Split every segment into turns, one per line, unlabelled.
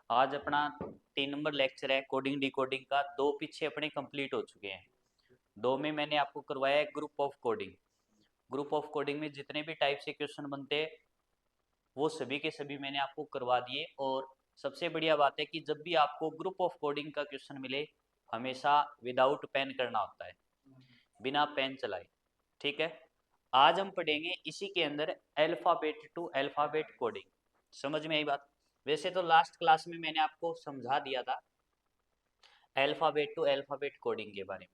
आज अपना 3 number lecture है कोडिंग डिकोडिंग का। 2 पीछे अपने कंप्लीट हो चुके हैं। 2 में मैंने आपको करवाया है group of coding. Group of coding में जितने भी टाइप से क्वेश्चन बनते हैं वो सभी के सभी मैंने आपको करवा दिए। और सबसे बढ़िया बात है कि जब भी आपको ग्रुप ऑफ कोडिंग का क्वेश्चन मिले हमेशा विदाउट पेन करना होता है, बिना पेन चलाए। ठीक है, आज हम पढ़ेंगे इसी के अंदर अल्फाबेट टू अल्फाबेट कोडिंग। समझ में आई बात? वैसे तो लास्ट क्लास में मैंने आपको समझा दिया था अल्फाबेट टू अल्फाबेट कोडिंग के बारे में,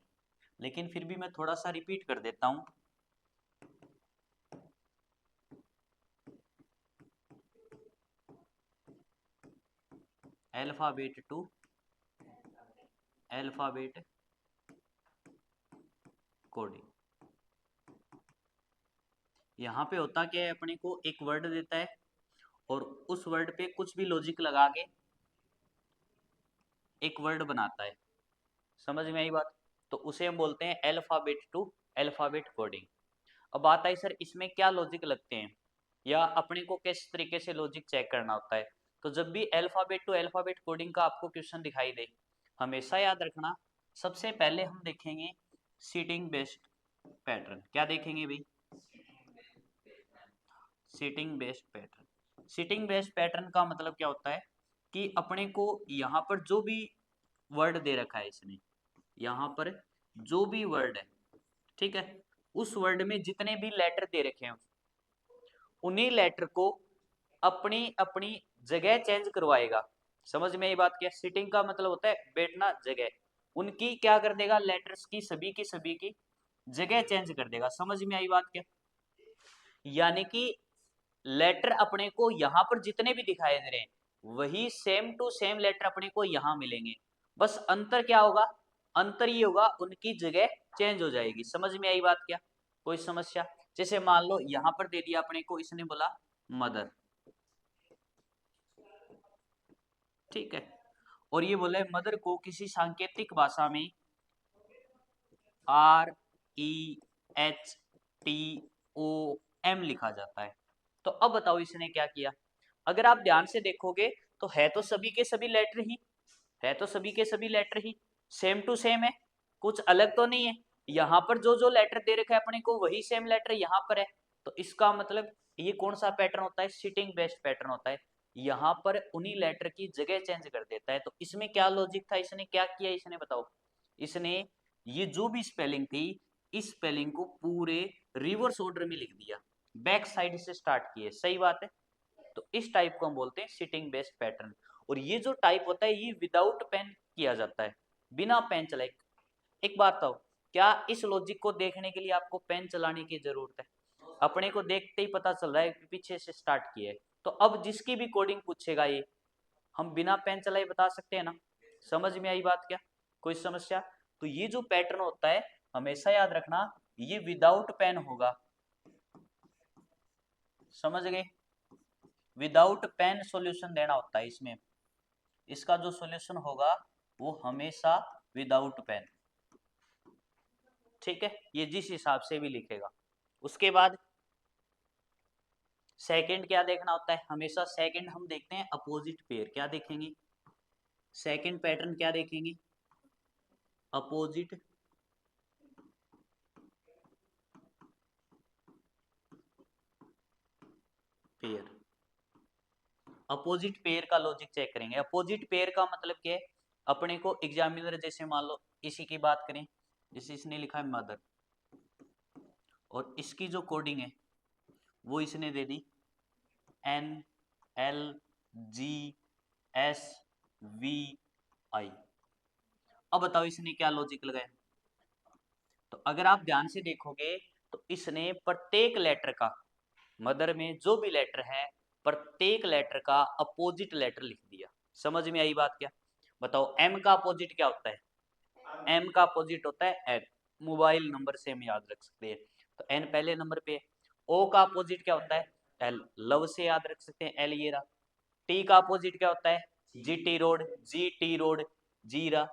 लेकिन फिर भी मैं थोड़ा सा रिपीट कर देता हूँ। Alphabet to alphabet coding. यहाँ पे होता क्या है, अपने को एक वर्ड देता है और उस वर्ड पे कुछ भी लॉजिक लगा के एक वर्ड बनाता है। समझ में आई बात? तो उसे हम बोलते हैं अल्फाबेट टू अल्फाबेट कोडिंग। अब बात आई सर इसमें क्या लॉजिक लगते हैं या अपने को किस तरीके से लॉजिक चेक करना होता है। तो जब भी अल्फाबेट टू अल्फाबेट कोडिंग का आपको क्वेश्चन दिखाई दे हमेशा याद रखना, सबसे पहले हम देखेंगे सीटिंग बेस्ड पैटर्न। क्या देखेंगे भाई? Seating based pattern. Seating based pattern का मतलब क्या होता है कि अपने को यहाँ पर जो भी वर्ड दे रखा है इसने, यहाँ पर जो भी वर्ड है, ठीक है, उस वर्ड में जितने भी लेटर दे रखे हैं उन्हीं लेटर को अपनी अपनी जगह चेंज करवाएगा। समझ में ये बात? क्या सिटिंग का मतलब होता है बैठना, जगह उनकी क्या कर देगा, लेटर्स की सभी की जगह चेंज कर देगा। समझ में आई बात? क्या यानी कि लेटर अपने को यहाँ पर जितने भी दिखाई दे रहे हैं वही सेम टू सेम लेटर अपने को यहाँ मिलेंगे। बस अंतर क्या होगा? अंतर ये होगा उनकी जगह चेंज हो जाएगी। समझ में आई बात? क्या कोई समस्या? जैसे मान लो यहाँ पर दे दिया अपने को, इसने बोला मदर, ठीक है, और ये बोला है मदर को किसी सांकेतिक भाषा में REHTOM लिखा जाता है। तो अब बताओ इसने क्या किया? अगर आप ध्यान से देखोगे तो है तो सभी के सभी लेटर ही, है तो सभी के सभी लेटर ही सेम टू सेम है, कुछ अलग तो नहीं है। यहाँ पर जो जो लेटर दे रखा है अपने को वही सेम लेटर यहाँ पर है। तो इसका मतलब ये कौन सा पैटर्न होता है? सिटिंग बेस्ड पैटर्न होता है। यहाँ पर उन्हीं लेटर की जगह चेंज कर देता है। तो इसमें क्या लॉजिक था, इसने क्या किया, इसने बताओ। इसने ये जो भी स्पेलिंग थी इस स्पेलिंग को पूरे रिवर्स ऑर्डर में लिख दिया, बैक साइड से स्टार्ट किए। सही बात है? तो इस टाइप को हम बोलते हैं सिटिंग बेस्ड पैटर्न। और ये जो टाइप होता है ये विदाउट पेन किया जाता है, बिना पेन चलाए। एक बात बताओ, क्या इस लॉजिक को देखने के लिए आपको पेन चलाने की जरूरत है? अपने को देखते ही पता चल रहा है कि पीछे से स्टार्ट किया है। तो अब जिसकी भी कोडिंग पूछेगा ये हम बिना पेन चलाए बता सकते हैं ना। समझ में आई बात? क्या कोई समस्या? तो ये जो पैटर्न होता है हमेशा याद रखना ये विदाउट पेन होगा। समझ गए? विदाउट पेन सॉल्यूशन देना होता है इसमें। इसका जो सॉल्यूशन होगा वो हमेशा विदाउट पेन। ठीक है, ये जिस हिसाब से भी लिखेगा। उसके बाद सेकंड क्या देखना होता है? हमेशा सेकंड हम देखते हैं अपोजिट पेयर। क्या देखेंगे? सेकंड पैटर्न क्या देखेंगे? Opposite pair. अपोजिट पेयर का लॉजिक चेक करेंगे। अपोजिट पेयर का मतलब क्या है? अपने को एग्जामिनर जैसे मान लो इसी की बात करें, जैसे इसने लिखा है मदर और इसकी जो कोडिंग है वो इसने दे दी NLGSVI। अब बताओ इसने क्या लॉजिक लगाया? तो अगर आप ध्यान से देखोगे तो इसने प्रत्येक लेटर का, मदर में जो भी लेटर है प्रत्येक लेटर का अपोजिट लेटर लिख दिया। समझ में आई बात? क्या बताओ एम का अपोजिट क्या होता है? एम का अपोजिट होता है एन। मोबाइल नंबर से हम याद रख सकते हैं, तो एन पहले नंबर पे। ओ का अपोजिट क्या होता है? एल। लव से याद रख सकते हैं, एल ये रहा। टी का अपोजिट क्या होता है? G T road, G T road, जी रहा।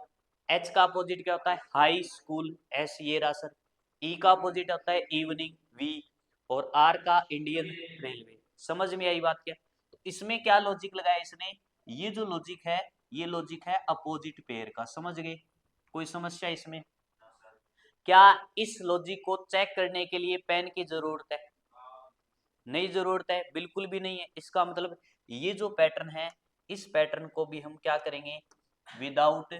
एच का अपोजिट क्या होता है? हाई स्कूल, एस ये रहा सर। ई का अपोजिट होता है इवनिंग, वी। और आर का इंडियन रेलवे। समझ में आई बात? क्या तो इसमें क्या लॉजिक लगाया इसने? ये जो लॉजिक है, ये लॉजिक है अपोजिट पेयर का, समझ गए? कोई समस्या इसमें? क्या इस लॉजिक को चेक करने के लिए पेन की जरूरत है? नहीं जरूरत है, बिल्कुल भी नहीं है। इसका मतलब ये जो पैटर्न है, इस पैटर्न को भी हम क्या करेंगे? विदाउट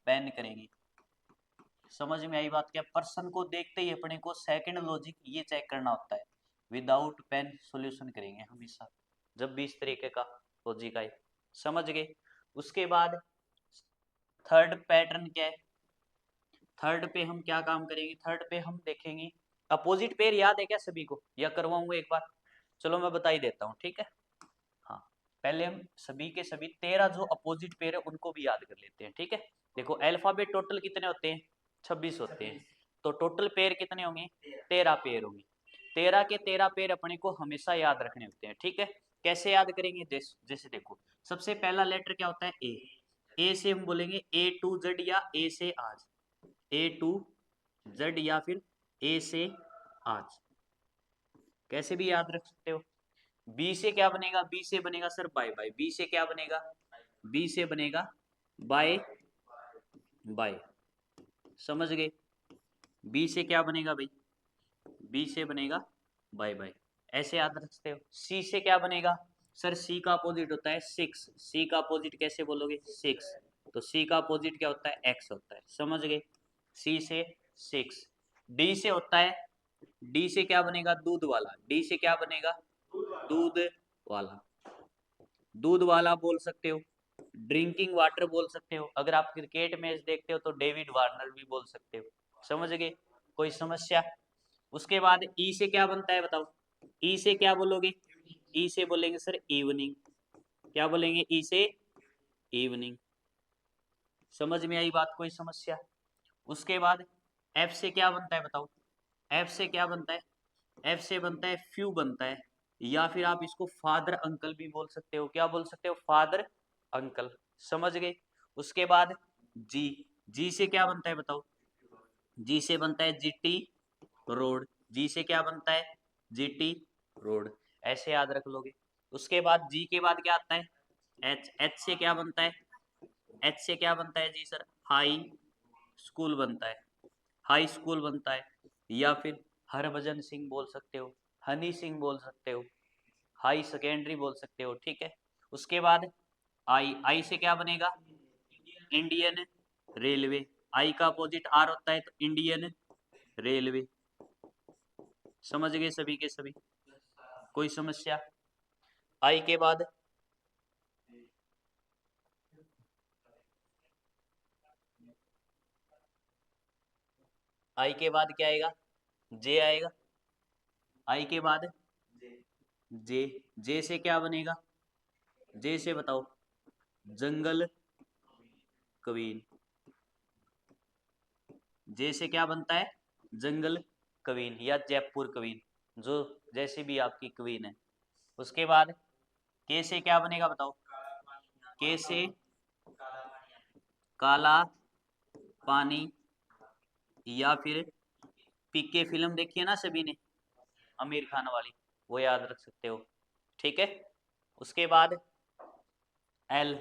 पेन करेंगे। समझ में आई बात? क्या पर्सन को देखते ही अपने को सेकंड लॉजिक ये चेक करना होता है, विदाउट पेन सॉल्यूशन करेंगे हमेशा जब भी इस तरीके का लॉजिक आए, समझ गए? उसके बाद थर्ड पैटर्न क्या है? थर्ड पे हम क्या काम करेंगे? थर्ड पे हम देखेंगे अपोजिट पेयर। याद है क्या सभी को, या करवाऊंगा एक बार? चलो मैं बता ही देता हूँ, ठीक है? हाँ, पहले हम सभी के सभी 13 जो अपोजिट पेयर है उनको भी याद कर लेते हैं, ठीक है? देखो अल्फाबेट टोटल कितने होते हैं? 26 होते हैं। तो टोटल पेयर कितने होंगे? 13 पेयर होंगे। 13 के 13 पेयर अपने को हमेशा याद रखने होते हैं, ठीक है? कैसे याद करेंगे? जैसे देखो, सबसे पहला लेटर क्या होता है? ए से हम बोलेंगे ए टू जेड या ए से आज, ए टू जेड या फिर ए से आज, कैसे भी याद रख सकते हो। बी से क्या बनेगा? बी से बनेगा सर बाय बाय। बी से क्या बनेगा? बी से बनेगा बाय बाय, समझ गए? बी से क्या बनेगा भाई? बी से बनेगा बाय बाय, ऐसे याद रख सकते हो। सी से क्या बनेगा? सर सी का अपोजिट होता है सिक्स। सी का अपोजिट कैसे बोलोगे? सिक्स। तो सी का अपोजिट क्या होता है? एक्स होता है, समझ गए? सी से सिक्स। डी से होता है, डी से क्या बनेगा? दूध वाला। डी से क्या बनेगा? दूध वाला। दूध वाला बोल सकते हो, ड्रिंकिंग वाटर बोल सकते हो। अगर आप क्रिकेट मैच देखते हो तो डेविड वार्नर भी बोल सकते हो, समझ गए? कोई समस्या? उसके बाद ई से क्या बनता है बताओ? ई से क्या बोलोगे? ई से बोलेंगे सर इवनिंग। क्या बोलेंगे? ई से इवनिंग, समझ में आई बात? कोई समस्या? उसके बाद एफ से क्या बनता है बताओ? एफ से क्या बनता है? एफ से बनता है फ्यू बनता है, या फिर आप इसको फादर अंकल भी बोल सकते हो। क्या बोल सकते हो? फादर अंकल, समझ गए? उसके बाद जी, जी से क्या बनता है बताओ? जी से बनता है जीटी रोड। जी से क्या बनता है? जीटी रोड, ऐसे याद रख लोगे। उसके बाद जी के बाद क्या आता है? एच। एच से क्या बनता है? एच से क्या बनता है जी सर? हाई स्कूल बनता है, हाई स्कूल बनता है। या फिर हरभजन सिंह बोल सकते हो, हनी सिंह बोल सकते हो, हाई सेकेंडरी बोल सकते हो, ठीक है? उसके बाद आई। आई से क्या बनेगा? Indian railway. आई का अपोजिट आर होता है, तो इंडियन रेलवे, समझ गए सभी के सभी? कोई समस्या? आई के बाद आई के बाद क्या आएगा? जे आएगा। आई के बाद जे। जे से क्या बनेगा? जे से बताओ? जंगल कवीन। जे से क्या बनता है? जंगल कवीन या जयपुर कवीन, जो जैसे भी आपकी कवीन है। उसके बाद के से क्या बनेगा बताओ? के से काला पानी, या फिर पीके फिल्म देखी है ना सभी ने, आमिर खान वाली, वो याद रख सकते हो, ठीक है? उसके बाद एल।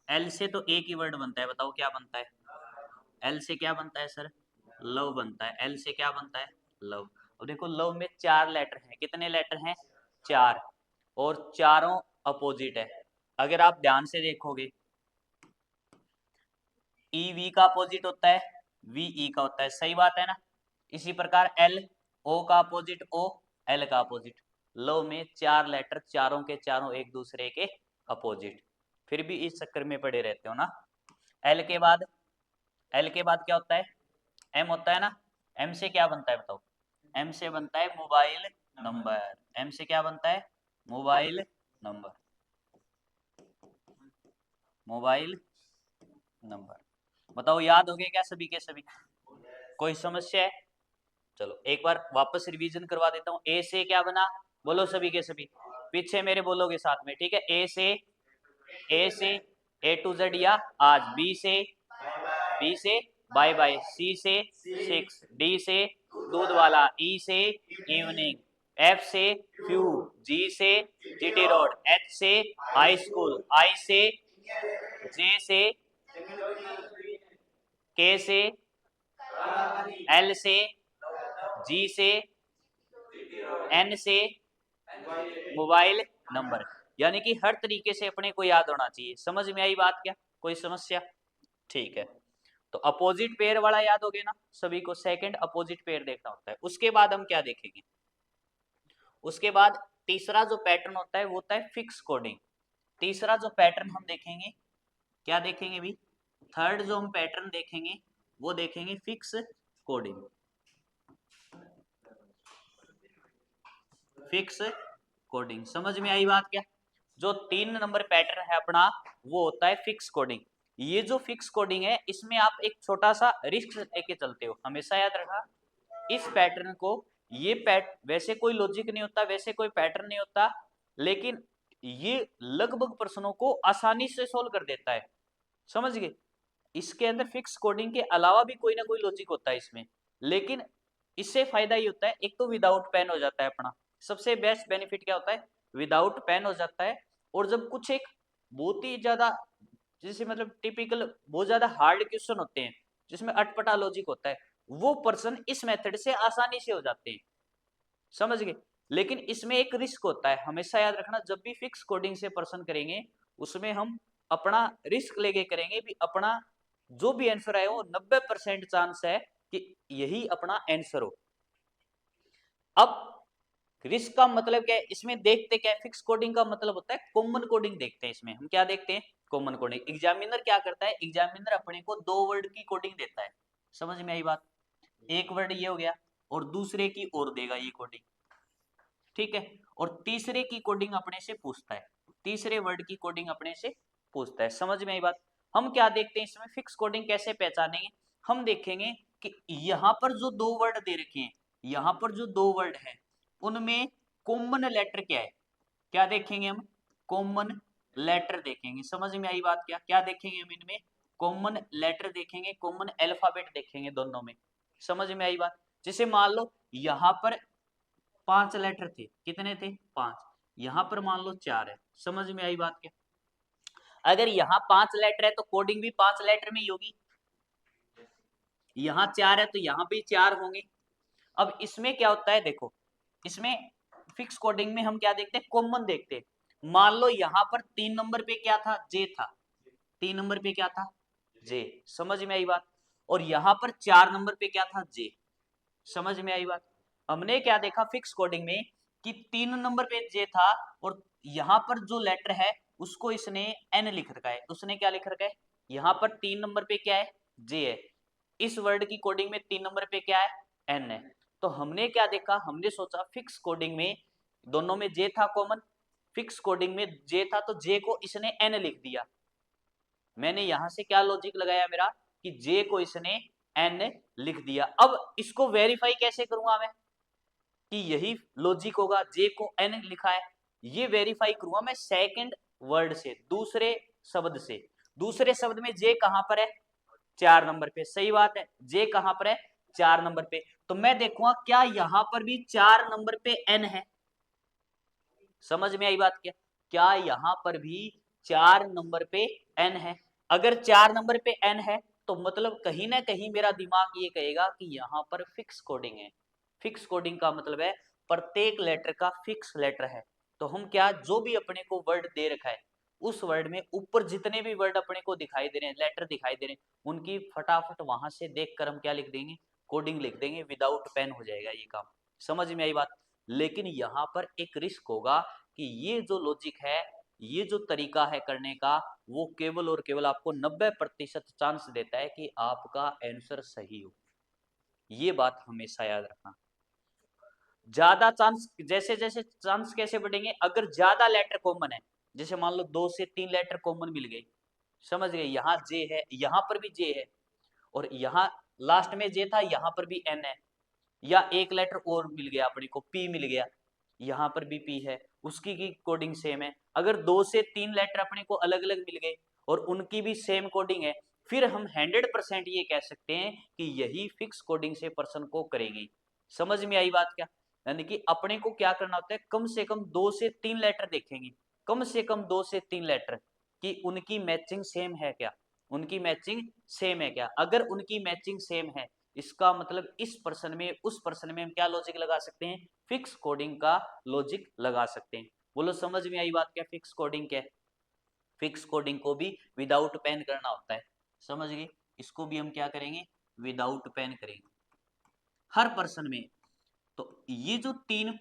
एल से तो एक ही वर्ड बनता है, बताओ क्या बनता है? एल से क्या बनता है सर? लव बनता है। एल से क्या बनता है? लव। अब देखो लव में 4 लेटर हैं। कितने लेटर हैं? 4, और चारों अपोजिट है। अगर आप ध्यान से देखोगे, ई वी का अपोजिट होता है, वी ई का होता है, सही बात है ना? इसी प्रकार एल ओ का अपोजिट ओ, एल का अपोजिट। लव में 4 लेटर, चारों के चारों एक दूसरे के अपोजिट, फिर भी इस चक्कर में पड़े रहते हो ना। एल के बाद, एल के बाद क्या होता है? एम होता है ना। एम से क्या बनता है बताओ? एम से बनता है मोबाइल नंबर। एम से क्या बनता है? Mobile number, mobile number. बताओ याद हो गए क्या सभी के सभी? कोई समस्या है? चलो एक बार वापस रिवीजन करवा देता हूँ। ए से क्या बना? बोलो सभी के सभी, पीछे मेरे बोलोगे साथ में, ठीक है? ए से ए टू जेड या आज। बी से बाय बाय। सी से सिक्स। डी से दूध वाला। ई से इवनिंग। F से फ्यू, G से जीटी रोड, H से हाई स्कूल, I से J से K से L से G से N से मोबाइल नंबर। यानी कि हर तरीके से अपने को याद होना चाहिए। समझ में आई बात क्या? कोई समस्या? ठीक है, तो अपोजिट पेयर वाला याद हो गया ना सभी को। सेकंड अपोजिट पेयर देखना होता है। उसके बाद हम क्या देखेंगे? उसके बाद तीसरा जो पैटर्न होता है वो होता है फिक्स कोडिंग। तीसरा जो पैटर्न हम देखेंगे, क्या देखेंगे भी? थर्ड जो हम पैटर्न देखेंगे वो देखेंगे फिक्स कोडिंग। फिक्स कोडिंग, समझ में आई बात क्या? जो 3 नंबर पैटर्न है अपना वो होता है फिक्स कोडिंग। ये जो फिक्स कोडिंग है इसमें आप एक छोटा सा रिस्क लेके चलते हो, हमेशा याद रखना। इस पैटर्न को, ये वैसे कोई लॉजिक नहीं होता, वैसे कोई पैटर्न नहीं होता, लेकिन ये लगभग प्रश्नों को आसानी से सोल्व कर देता है। समझ गए? इसके अंदर फिक्स कोडिंग के अलावा भी कोई ना कोई लॉजिक होता है इसमें, लेकिन इससे फायदा ये होता है, एक तो विदाउट पेन हो जाता है अपना। सबसे बेस्ट बेनिफिट क्या होता है? विदाउट पेन हो जाता है। और जब कुछ एक बहुत ही ज्यादा, जैसे मतलब टिपिकल बहुत ज्यादा हार्ड क्वेश्चन होते हैं जिसमें अटपटा लॉजिक होता है, वो पर्सन इस मेथड से आसानी से हो जाते हैं। समझ गए? लेकिन इसमें एक रिस्क होता है, हमेशा याद रखना। जब भी फिक्स कोडिंग से पर्सन करेंगे उसमें हम अपना रिस्क लेके करेंगे भी, अपना जो भी आंसर आए वो 90% चांस है कि यही अपना आंसर हो। अब रिस्क का मतलब क्या है? इसमें देखते क्या है? फिक्स कोडिंग का मतलब होता है कॉमन कोडिंग देखते हैं। इसमें हम क्या देखते हैं? Common coding. एग्जामिनर क्या करता है? एग्जामिनर अपने को 2 वर्ड की कोडिंग देता है। समझ में आई बात? एक वर्ड ये हो गया और दूसरे की और देगा ये कोडिंग, ठीक है। और तीसरे की कोडिंग अपने से पूछता है, तीसरे वर्ड की कोडिंग अपने से पूछता है। समझ में आई बात? हम क्या देखते हैं इसमें? फिक्स कोडिंग कैसे पहचानेंगे? हम देखेंगे कि यहाँ पर जो 2 वर्ड दे रखे हैं, यहाँ पर जो 2 वर्ड है उनमें कॉमन लेटर क्या है? क्या देखेंगे हम? कॉमन लेटर देखेंगे। समझ में आई बात क्या? क्या देखेंगे हम इनमें? कॉमन लेटर देखेंगे, कॉमन अल्फाबेट देखेंगे दोनों में। समझ में आई बात? जैसे मान लो यहाँ पर 5 लेटर थे, कितने थे? 5। यहाँ पर मान लो 4 है। समझ में आई बात क्या? अगर यहाँ 5 लेटर है तो कोडिंग भी 5 लेटर में ही होगी। यहाँ 4 है तो यहाँ भी 4 होंगे। अब इसमें क्या होता है देखो, इसमें फिक्स कोडिंग में हम क्या देखते हैं? कॉमन देखते हैं। मान लो यहाँ पर 3 नंबर पे क्या था? जे था। 3 नंबर पे क्या था? जे। समझ में आई बात? और यहाँ पर 4 नंबर पे क्या था? जे। समझ में आई बात? हमने क्या देखा फिक्स कोडिंग में कि 3 नंबर पे जे था और यहाँ पर जो लेटर है उसको इसने एन लिख रखा है। उसने क्या लिख रखा है? यहाँ पर 3 नंबर पे क्या है? जे है। इस वर्ड की कोडिंग में 3 नंबर पे क्या है? एन है। तो हमने क्या देखा? हमने सोचा फिक्स कोडिंग में दोनों में जे था कॉमन, फिक्स कोडिंग में जे था तो जे को इसने एन लिख दिया। मैंने यहां से क्या लॉजिक लगाया मेरा कि जे को इसने एन लिख दिया। अब इसको वेरीफाई कैसे करूंगा मैं कि यही लॉजिक होगा? जे को एन लिखा है, ये वेरीफाई करूंगा मैं सेकंड वर्ड से, दूसरे शब्द से। दूसरे शब्द में जे कहां पर है? 4 नंबर पे। सही बात है, जे कहां पर है? 4 नंबर पे। तो मैं देखूंगा क्या यहां पर भी 4 नंबर पे एन है? समझ में आई बात क्या? क्या यहां पर भी 4 नंबर पे एन है? अगर 4 नंबर पे एन है तो मतलब कहीं ना कहीं मेरा दिमाग ये कहेगा कि यहाँ पर फिक्स कोडिंग है। फिक्स कोडिंग का मतलब है प्रत्येक लेटर का फिक्स लेटर है। तो हम क्या, जो भी अपने को वर्ड दे रखा है उस वर्ड में ऊपर जितने भी वर्ड अपने को दिखाई दे रहे हैं, लेटर दिखाई दे रहे हैं, उनकी फटाफट वहां से देखकर हम क्या लिख देंगे? कोडिंग लिख देंगे। विदाउट पेन हो जाएगा ये काम। समझ में आई बात? लेकिन यहाँ पर एक रिस्क होगा कि ये जो लॉजिक है, ये जो तरीका है करने का, वो केवल और केवल आपको 90% चांस देता है कि आपका आंसर सही हो। ये बात हमेशा याद रखना। ज्यादा चांस, जैसे जैसे चांस कैसे बढ़ेंगे? अगर ज्यादा लेटर कॉमन है, जैसे मान लो 2 से 3 लेटर कॉमन मिल गए। समझ गए? यहाँ जे है, यहाँ पर भी जे है, और यहाँ लास्ट में जे था, यहाँ पर भी एन है, या एक लेटर और मिल गया अपने को, पी मिल गया, यहाँ पर भी पी है, उसकी की कोडिंग सेम है। अगर 2 से 3 लेटर अपने को अलग अलग मिल गए और उनकी भी सेम कोडिंग है, फिर हम 100% ये कह सकते हैं कि यही फिक्स कोडिंग से पर्सन को करेगी। समझ में आई बात क्या? यानी कि अपने को क्या करना होता है, कम से कम 2 से 3 लेटर देखेंगे, कम से कम 2 से 3 लेटर कि उनकी मैचिंग सेम है क्या, उनकी मैचिंग सेम है क्या। अगर उनकी मैचिंग सेम है, इसका मतलब इस पर्सन में उस पर्सन में हम क्या लॉजिक लगा सकते हैं, फिक्स कोडिंग का लॉजिक लगा सकते हैं। बोलो समझ में आई बात क्या फिक्स कोडिंग क्या है। फिक्स कोडिंग को भी विदाउट पेन करना होता है, समझ गए। इसको भी हम क्या करेंगे, विदाउट पेन करेंगे हर पर्सन में। तो ये जो 3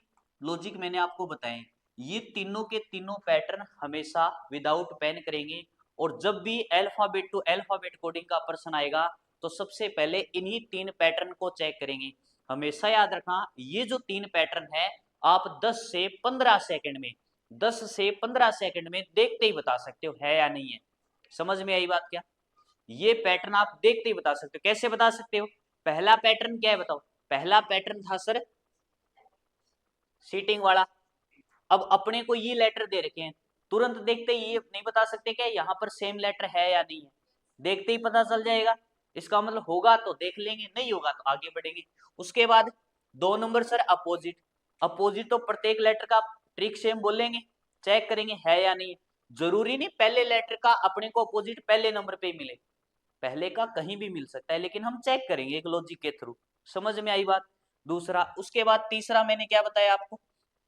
लॉजिक मैंने आपको बताए, ये तीनों के तीनों पैटर्न हमेशा विदाउट पेन करेंगे। और जब भी अल्फाबेट टू अल्फाबेट कोडिंग का पर्सन आएगा तो सबसे पहले इन्हीं 3 पैटर्न को चेक करेंगे। हमेशा याद रखना, ये जो 3 पैटर्न है आप 10 से 15 सेकंड में 10 से 15 सेकंड में देखते ही बता सकते हो है या नहीं है। समझ में आई बात क्या। ये पैटर्न आप देखते ही बता सकते हो। कैसे बता सकते हो, पहला पैटर्न क्या है बताओ। पहला पैटर्न था सर सीटिंग वाला। अब अपने को ये लेटर दे रखे हैं, तुरंत देखते ही ये नहीं बता सकते क्या यहाँ पर सेम लेटर है या नहीं है, देखते ही पता चल जाएगा। इसका मतलब होगा तो देख लेंगे, नहीं होगा तो आगे बढ़ेंगे। उसके बाद 2 नंबर सर अपोजिट। अपोजिट तो प्रत्येक लेटर का ट्रिक सेम बोलेंगे, चेक करेंगे है या नहीं। जरूरी नहीं पहले लेटर का अपने को अपोजिट पहले नंबर पे मिले, पहले का कहीं भी मिल सकता है, लेकिन हम चेक करेंगे एक लॉजिक के थ्रू। समझ में आई बात। दूसरा, उसके बाद तीसरा मैंने क्या बताया आपको,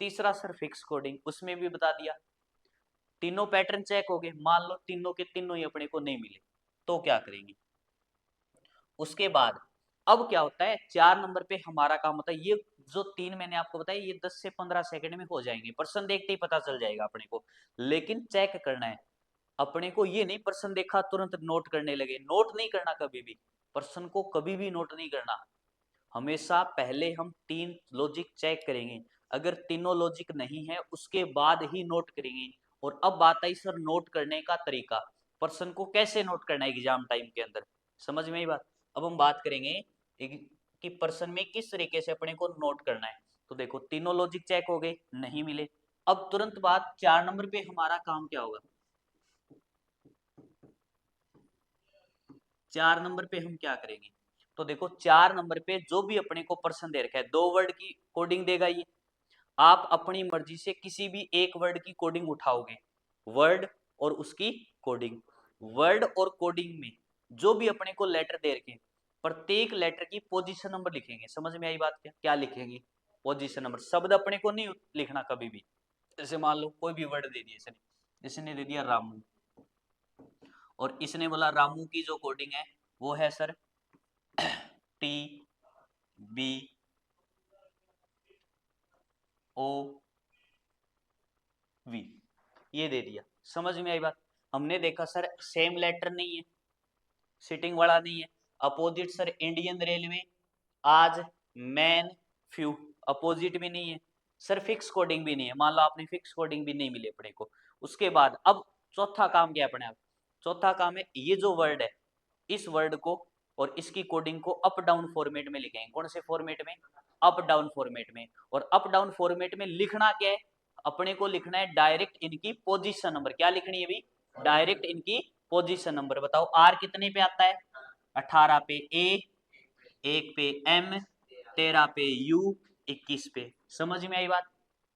तीसरा सर फिक्स कोडिंग, उसमें भी बता दिया। तीनों पैटर्न चेक हो गए, मान लो तीनों के तीनों ही अपने को नहीं मिले तो क्या करेंगे। उसके बाद अब क्या होता है, 4 नंबर पे हमारा काम होता है, ये जो 3 मैंने आपको बताया ये 10 से 15 सेकंड में हो जाएंगे, पर्सन देखते ही पता चल जाएगा अपने को। लेकिन चेक करना है अपने को, ये नहीं पर्सन देखा तुरंत नोट करने लगे, नोट नहीं करना कभी भी, पर्सन को कभी भी नोट नहीं करना। हमेशा पहले हम 3 लॉजिक चेक करेंगे, अगर तीनों लॉजिक नहीं है उसके बाद ही नोट करेंगे। और अब बात आई सर नोट करने का तरीका, पर्सन को कैसे नोट करना है एग्जाम टाइम के अंदर, समझ में आई बात। अब हम बात करेंगे कि पर्सन में किस तरीके से अपने को नोट करना है। तो देखो तीनों लॉजिक चेक हो गए, नहीं मिले। अब तुरंत बाद 4 नंबर पे हमारा काम क्या होगा, 4 नंबर पे हम क्या करेंगे। तो देखो 4 नंबर पे जो भी अपने को पर्सन दे रखा है 2 वर्ड की कोडिंग देगा ये, आप अपनी मर्जी से किसी भी एक वर्ड की कोडिंग उठाओगे, वर्ड और उसकी कोडिंग। वर्ड और कोडिंग में जो भी अपने को लेटर दे रखे, प्रत्येक लेटर की पोजीशन नंबर लिखेंगे। समझ में आई बात क्या, क्या लिखेंगे, पोजीशन नंबर। शब्द अपने को नहीं लिखना कभी भी। जैसे मान लो कोई भी वर्ड दे दिया इसने दे दिया रामू, और इसने बोला रामू की जो कोडिंग है वो है sir T B O V, ये दे दिया। समझ में आई बात। हमने देखा सर सेम लेटर नहीं है, सिटिंग वाला नहीं है। अपोजिट सर इंडियन रेलवे, आज, मैन, फ्यू, अपोजिट भी नहीं है सर। फिक्स कोडिंग भी नहीं है, मान लो आपने फिक्स कोडिंग भी नहीं मिली अपने को। उसके बाद अब चौथा काम क्या है अपने आप, चौथा काम है ये जो वर्ड है इस वर्ड को और इसकी कोडिंग को अप डाउन फॉर्मेट में लिखेंगे। कौन से फॉर्मेट में, अप डाउन फॉर्मेट में। और अप डाउन फॉर्मेट में लिखना क्या है, अपने को लिखना है डायरेक्ट इनकी पोजीशन नंबर। क्या लिखनी है भाई, डायरेक्ट इनकी पोजीशन नंबर। बताओ आर कितने पे आता है, 18 पे ए, 1 पे एम, 13 पे यू, 21 पे। समझ में आई बात।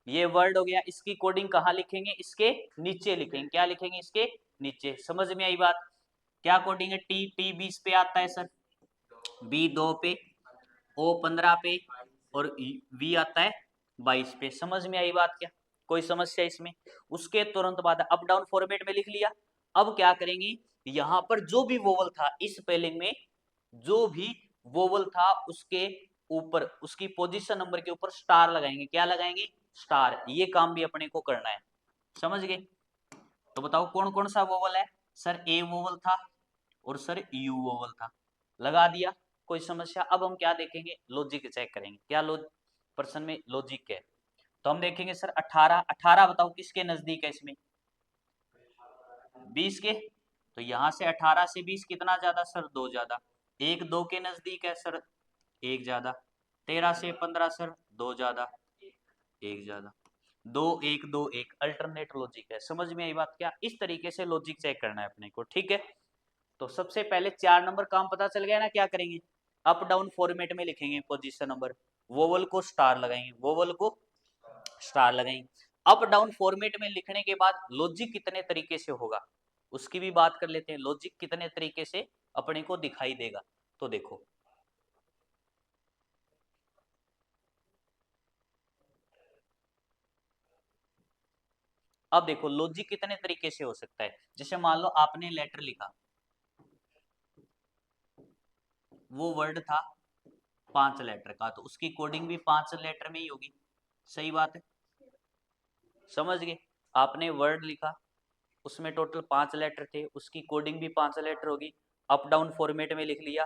ये वर्ड हो गया, इसकी कोडिंग कहाँ लिखेंगे, इसके नीचे लिखेंगे। क्या लिखेंगे, इसके नीचे। समझ में आई बात। क्या कोडिंग है, टी 20 पे आता है सर, बी 2 पे, ओ 15 पे और वी आता है 22 पे। समझ में आई बात क्या, कोई समस्या इसमें। उसके तुरंत बाद अप डाउन फॉर्मेट में लिख लिया। अब क्या करेंगे, यहां पर जो भी वोवल था इस स्पेलिंग में, जो भी वोवल था उसके ऊपर उसकी पोजीशन नंबर के ऊपर स्टार लगाएंगे। क्या लगाएंगे, स्टार। ये काम भी अपने को करना है, समझ गए। तो बताओ कौन कौन सा वोवल है, सर ए वोवल था और सर यू वोवल था, लगा दिया। कोई समस्या। अब हम क्या देखेंगे, लॉजिक चेक करेंगे। क्या पर्सन में लॉजिक है, तो हम देखेंगे सर 18, 18 बताओ किसके नजदीक है इसमें, 20 के। तो यहां से 18 से 20 कितना ज्यादा सर, 2 ज्यादा। 1 2 के नजदीक है सर, 1 ज्यादा। 13 से 15 सर, 2 ज्यादा, 1 ज्यादा। 2 1 2 1 अल्टरनेट लॉजिक है। समझ में आई बात क्या, इस तरीके से लॉजिक चेक करना है अपने को, ठीक है। तो सबसे पहले 4 नंबर काम पता चल गया ना, क्या करेंगे, अप डाउन फॉर्मेट में लिखेंगे पोजीशन नंबर। वोवल को स्टार लगाएंगे, वोवल को स्टार लगाएंगे। अप डाउन फॉर्मेट में लिखने के बाद लॉजिक कितने तरीके से होगा उसकी भी बात कर लेते हैं। लॉजिक कितने तरीके से अपने को दिखाई देगा, तो देखो अब देखो लॉजिक कितने तरीके से हो सकता है। जैसे मान लो आपने लेटर लिखा, वो वर्ड था 5 लेटर का, तो उसकी कोडिंग भी 5 लेटर में ही होगी। सही बात है, समझ गए। आपने वर्ड लिखा, उसमें टोटल 5 लेटर थे, उसकी कोडिंग भी 5 लेटर होगी। अप डाउन फॉर्मेट में लिख लिया,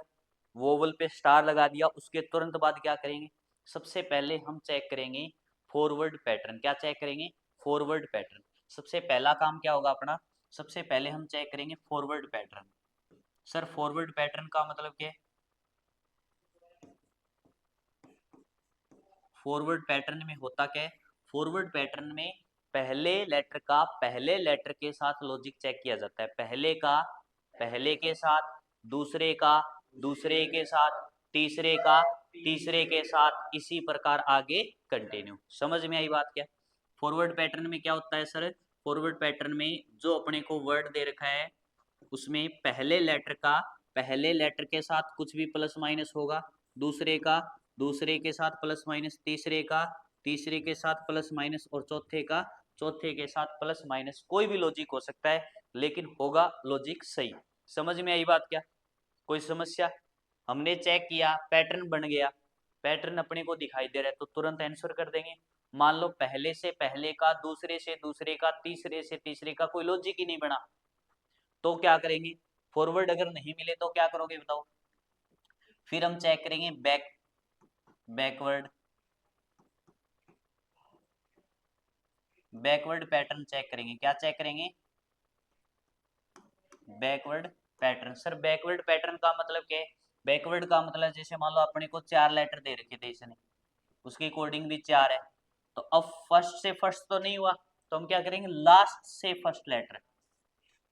वोवल पे स्टार लगा दिया, उसके तुरंत बाद क्या करेंगे, सबसे पहले हम चेक करेंगे फॉरवर्ड पैटर्न। क्या चेक करेंगे, फॉरवर्ड पैटर्न। सबसे पहला काम क्या होगा अपना, सबसे पहले हम चेक करेंगे forward pattern. Sir forward pattern का मतलब क्या है, फॉरवर्ड पैटर्न में होता क्या है, फॉरवर्ड पैटर्न में पहले लेटर का पहले लेटर के साथ लॉजिक चेक किया जाता है। पहले का पहले के साथ, दूसरे का दूसरे के साथ, तीसरे का तीसरे के साथ, इसी प्रकार आगे कंटिन्यू। समझ में आई बात क्या। फॉरवर्ड पैटर्न में क्या होता है सर, फॉरवर्ड पैटर्न में जो अपने को वर्ड दे रखा है उसमें पहले लेटर का पहले लेटर के साथ कुछ भी प्लस माइनस होगा, दूसरे का दूसरे के साथ प्लस माइनस, तीसरे का तीसरे के साथ प्लस माइनस, और चौथे का चौथे के साथ प्लस माइनस। कोई भी लॉजिक हो सकता है लेकिन होगा लॉजिक सही। समझ में आई बात क्या, कोई समस्या। हमने चेक किया पैटर्न बन गया, पैटर्न अपने को दिखाई दे रहा है तो तुरंत आंसर कर देंगे। मान लो पहले से पहले का, दूसरे से दूसरे का, तीसरे से तीसरे का कोई लॉजिक ही नहीं बना, तो क्या करेंगे, फॉरवर्ड अगर नहीं मिले तो क्या करोगे बताओ। फिर हम चेक करेंगे बैकवर्ड बैकवर्ड पैटर्न चेक करेंगे। क्या चेक करेंगे, backward pattern. Sir backward pattern का मतलब क्या है, बैकवर्ड का मतलब जैसे मान लो अपने को 4 लेटर दे रखे थे इसने, उसकी कोडिंग भी 4 है, तो अब फर्स्ट से फर्स्ट तो नहीं हुआ, तो हम क्या करेंगे, लास्ट से फर्स्ट लेटर,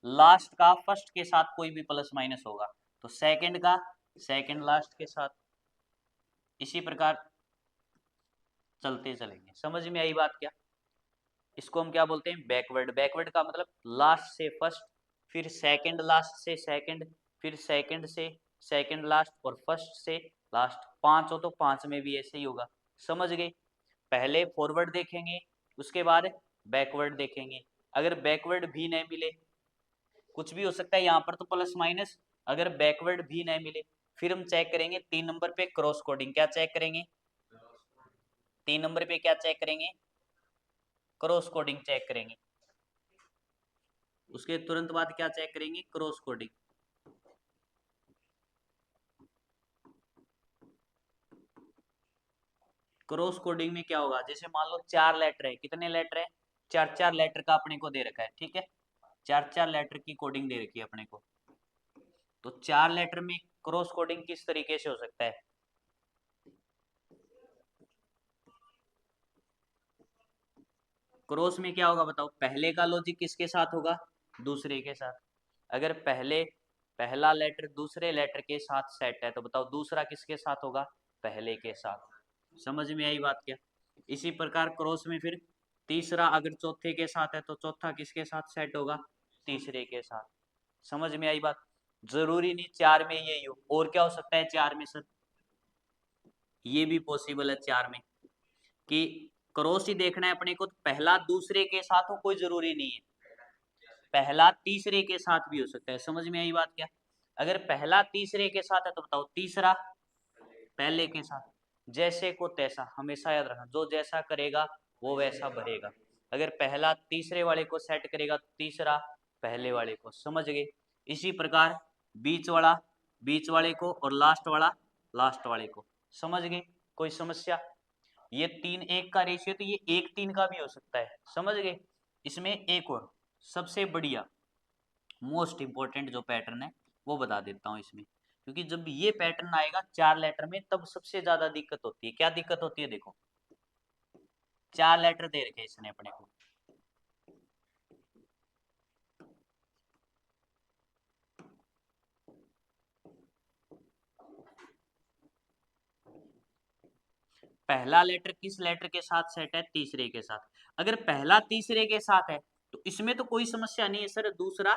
लास्ट का फर्स्ट के साथ कोई भी प्लस माइनस होगा तो सेकंड का सेकंड लास्ट के साथ, इसी प्रकार चलते चलेंगे। समझ में आई बात क्या। इसको हम क्या बोलते हैं, बैकवर्ड। बैकवर्ड का मतलब लास्ट से फर्स्ट, फिर सेकंड लास्ट से सेकंड, फिर सेकंड से सेकंड लास्ट, और फर्स्ट से लास्ट। 5 हो तो 5 में भी ऐसे ही होगा। समझ गए, पहले फॉरवर्ड देखेंगे, उसके बाद बैकवर्ड देखेंगे। अगर बैकवर्ड भी नहीं मिले, कुछ भी हो सकता है यहाँ पर तो प्लस माइनस, अगर बैकवर्ड भी नहीं मिले फिर हम चेक करेंगे 3 नंबर पे क्रॉस कोडिंग। क्या चेक करेंगे, 3 नंबर पे क्या चेक करेंगे, क्रॉस कोडिंग चेक करेंगे। उसके तुरंत बाद क्या चेक करेंगे, क्रॉस कोडिंग। क्रॉस कोडिंग में क्या होगा, जैसे मान लो 4 लेटर है, कितने लेटर है, 4 4 लेटर का अपने को दे रखा है, ठीक है, 4 4 लेटर की कोडिंग दे रखी है अपने को, तो 4 लेटर में क्रॉस कोडिंग किस तरीके से हो सकता है। क्रॉस में क्या होगा बताओ, पहले का लॉजिक किसके साथ होगा, दूसरे के साथ। अगर पहला लेटर दूसरे लेटर के साथ सेट है तो बताओ दूसरा किसके साथ होगा, पहले के साथ। समझ में आई बात क्या। इसी प्रकार क्रॉस में फिर तीसरा अगर चौथे के साथ है तो चौथा किसके साथ सेट होगा, तीसरे के साथ। समझ में आई बात। जरूरी नहीं 4 में यही हो, और क्या हो सकता है 4 में सर, ये भी पॉसिबल है 4 में कि क्रॉस ही देखना है अपने को, तो पहला दूसरे के साथ हो कोई जरूरी नहीं है, पहला तीसरे के साथ भी हो सकता है। समझ में आई बात क्या। अगर पहला तीसरे के साथ है तो बताओ तीसरा पहले के साथ। जैसे को तैसा, हमेशा याद रखना, जो जैसा करेगा वो वैसा भरेगा। अगर पहला तीसरे वाले को सेट करेगा तो तीसरा पहले वाले को। समझ गए। इसी प्रकार बीच वाला बीच वाले को, और लास्ट वाला लास्ट वाले को। समझ गए, कोई समस्या। ये 3 1 का रेशियो, तो ये 1 3 का भी हो सकता है। समझ गए। इसमें एक और सबसे बढ़िया मोस्ट इंपॉर्टेंट जो पैटर्न है वो बता देता हूँ इसमें, क्योंकि जब ये पैटर्न आएगा 4 लेटर में तब सबसे ज्यादा दिक्कत होती है। क्या दिक्कत होती है, देखो 4 लेटर दे रखे इसने अपने को, पहला लेटर किस लेटर के साथ सेट है? तीसरे के साथ। अगर पहला तीसरे के साथ है तो इसमें तो कोई समस्या नहीं है सर, दूसरा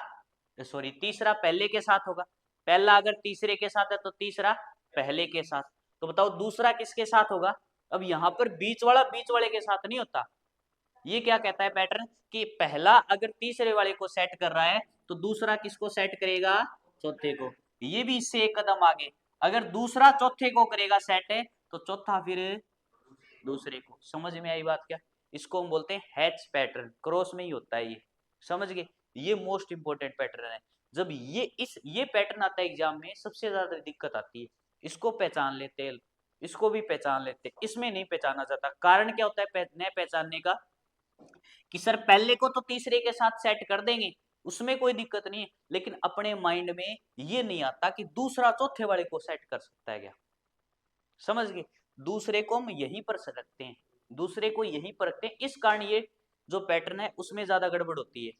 सॉरी तीसरा पहले के साथ होगा। पहला अगर तीसरे के साथ है तो तीसरा पहले के साथ। तो बताओ दूसरा किसके साथ होगा? अब यहाँ पर बीच वाला बीच वाले के साथ नहीं होता। ये क्या कहता है पैटर्न कि पहला अगर तीसरे वाले को सेट कर रहा है तो दूसरा किसको सेट करेगा? चौथे को। ये भी इससे एक कदम आगे, अगर दूसरा चौथे को करेगा सेट है तो चौथा फिर दूसरे को। समझ में आई बात क्या? इसको हम बोलते हैं हैच पैटर्न, क्रॉस में ही होता है ये। समझ गए? ये मोस्ट इंपोर्टेंट पैटर्न है। जब ये पैटर्न आता है एग्जाम में सबसे ज्यादा दिक्कत आती है। इसको पहचान लेते हैं, इसको भी पहचान लेते हैं, इसमें नहीं पहचाना जाता। कारण क्या होता है न पहचानने का? कि सर पहले को तो तीसरे के साथ सेट कर देंगे, उसमें कोई दिक्कत नहीं है, लेकिन अपने माइंड में ये नहीं आता कि दूसरा चौथे वाले को सेट कर सकता है क्या। समझ गए? दूसरे को हम यहीं पर रखते हैं, दूसरे को यहीं पर रखते हैं, इस कारण ये जो पैटर्न है उसमें ज्यादा गड़बड़ होती है।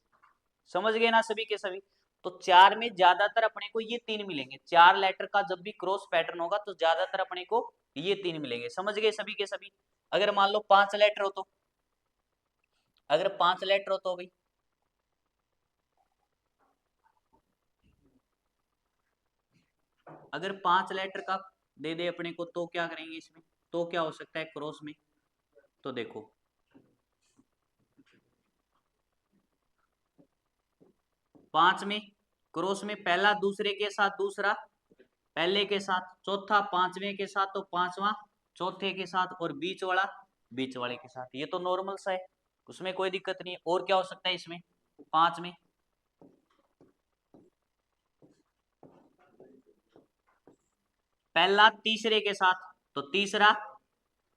समझ गए ना सभी के सभी? तो चार में ज्यादातर अपने को ये तीन मिलेंगे। चार लेटर का जब भी क्रॉस पैटर्न होगा तो ज्यादातर अपने को ये तीन मिलेंगे। समझ गए सभी के सभी? अगर मान लो 5 लेटर हो तो, अगर 5 लेटर हो तो भाई अगर 5 लेटर का दे दे अपने को तो क्या करेंगे इसमें? तो क्या हो सकता है क्रॉस में? तो देखो 5 में क्रॉस में पहला दूसरे के साथ, दूसरा पहले के साथ, चौथा पांचवें के साथ तो पांचवा चौथे के साथ, और बीच वाला बीच वाले के साथ। ये तो नॉर्मल सा है, उसमें कोई दिक्कत नहीं है। और क्या हो सकता है इसमें? 5 में पहला तीसरे के साथ तो तीसरा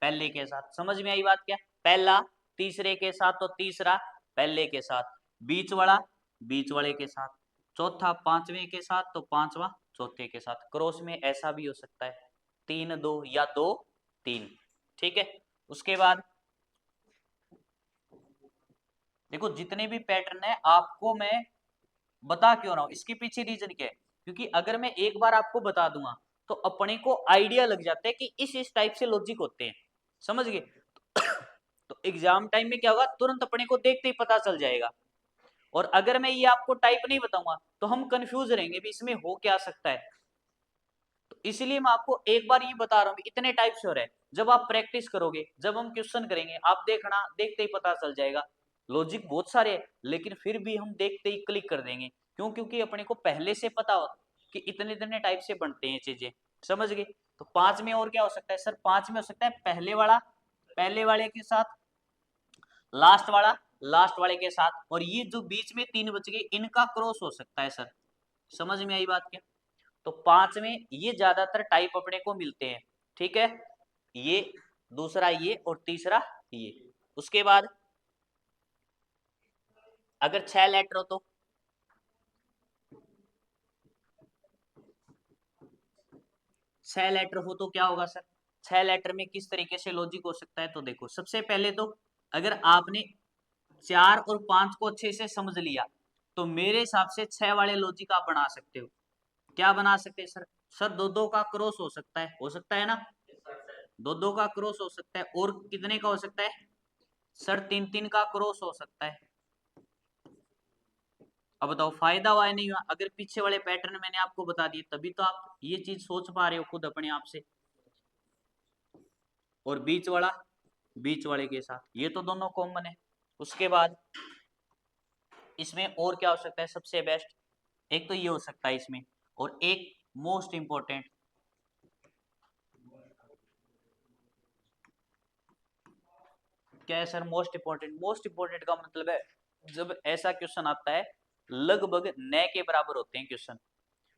पहले के साथ। समझ में आई बात क्या? पहला तीसरे के साथ तो तीसरा पहले के साथ, बीच वाला बीच वाले के साथ, चौथा पांचवें के साथ तो पांचवा चौथे के साथ। क्रॉस में ऐसा भी हो सकता है 3-2 या 2-3। ठीक है? उसके बाद देखो जितने भी पैटर्न है आपको मैं बता क्यों रहा हूं, इसके पीछे रीजन क्या है? क्योंकि अगर मैं एक बार आपको बता दूंगा तो अपने को आइडिया लग जाता है कि इस टाइप से लॉजिक होते हैं। समझ गए? तो एग्जाम टाइम में क्या होगा, तुरंत अपने को देखते ही पता चल जाएगा। और अगर मैं ये आपको टाइप नहीं बताऊंगा तो हम कंफ्यूज रहेंगे भी इसमें हो क्या सकता है। तो इसलिए मैं आपको एक बार ये बता रहा हूँ इतने टाइप से हो रहा है। जब आप प्रैक्टिस करोगे, जब हम क्वेश्चन करेंगे, आप देखना देखते ही पता चल जाएगा। लॉजिक बहुत सारे हैं लेकिन फिर भी हम देखते ही क्लिक कर देंगे। क्यों? क्योंकि अपने को पहले से पता हो कि इतने इतने टाइप से बनते हैं चीजें। समझ गए? तो 5 में और क्या हो सकता है सर? 5 में हो सकता है पहले वाला पहले वाले के साथ, लास्ट वाला लास्ट वाले के साथ, और ये जो बीच में 3 बच गए इनका क्रॉस हो सकता है सर। समझ में आई बात क्या? तो 5 में ये ज्यादातर टाइप अपने को मिलते हैं। ठीक है? ये दूसरा ये और तीसरा ये। उसके बाद अगर 6 लेटर हो तो 6 लेटर हो तो क्या होगा सर? 6 लेटर में किस तरीके से लॉजिक हो सकता है? तो देखो सबसे पहले तो अगर आपने 4 और 5 को अच्छे से समझ लिया तो मेरे हिसाब से 6 वाले लॉजिक आप बना सकते हो। क्या बना सकते हैं सर? सर दो दो का क्रॉस हो सकता है ना? दो दो का क्रॉस हो सकता है, और कितने का हो सकता है सर? 3-3 का क्रॉस हो सकता है। अब बताओ फायदा हुआ है नहीं हुआ? अगर पीछे वाले पैटर्न मैंने आपको बता दिए तभी तो आप ये चीज सोच पा रहे हो खुद अपने आप से। और बीच वाला बीच वाले के साथ, ये तो दोनों कॉमन है। उसके बाद इसमें और क्या हो सकता है सबसे बेस्ट? एक तो ये हो सकता है इसमें, और एक मोस्ट इंपॉर्टेंट क्या है sir? Most important. Most important का मतलब है जब ऐसा क्वेश्चन आता है लगभग न के बराबर होते हैं क्वेश्चन,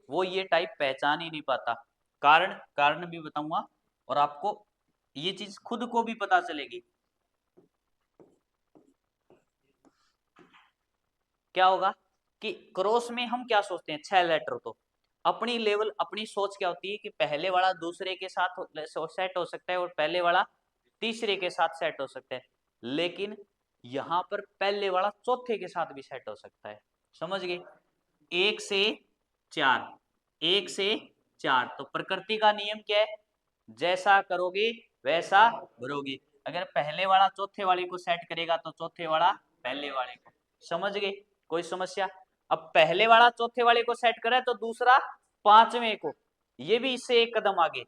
वो ये टाइप पहचान ही नहीं पाता। कारण कारण भी बताऊंगा और आपको ये चीज खुद को भी पता चलेगी। क्या होगा कि क्रॉस में हम क्या सोचते हैं? 6 लेटर तो अपनी लेवल अपनी सोच क्या होती है कि पहले वाला दूसरे के साथ सेट हो सकता है और पहले वाला तीसरे के साथ सेट हो सकता है, लेकिन यहां पर पहले वाला चौथे के साथ भी सेट हो सकता है। समझ गए? 1 से 4 1 से 4 तो प्रकृति का नियम क्या है? जैसा करोगे वैसा भरोगे। अगर पहले वाला चौथे वाले को सेट करेगा तो चौथे वाला पहले वाले को। समझ गए? कोई समस्या? अब पहले वाला चौथे वाले को सेट करे तो दूसरा पांचवें को, ये भी इससे एक कदम आगे।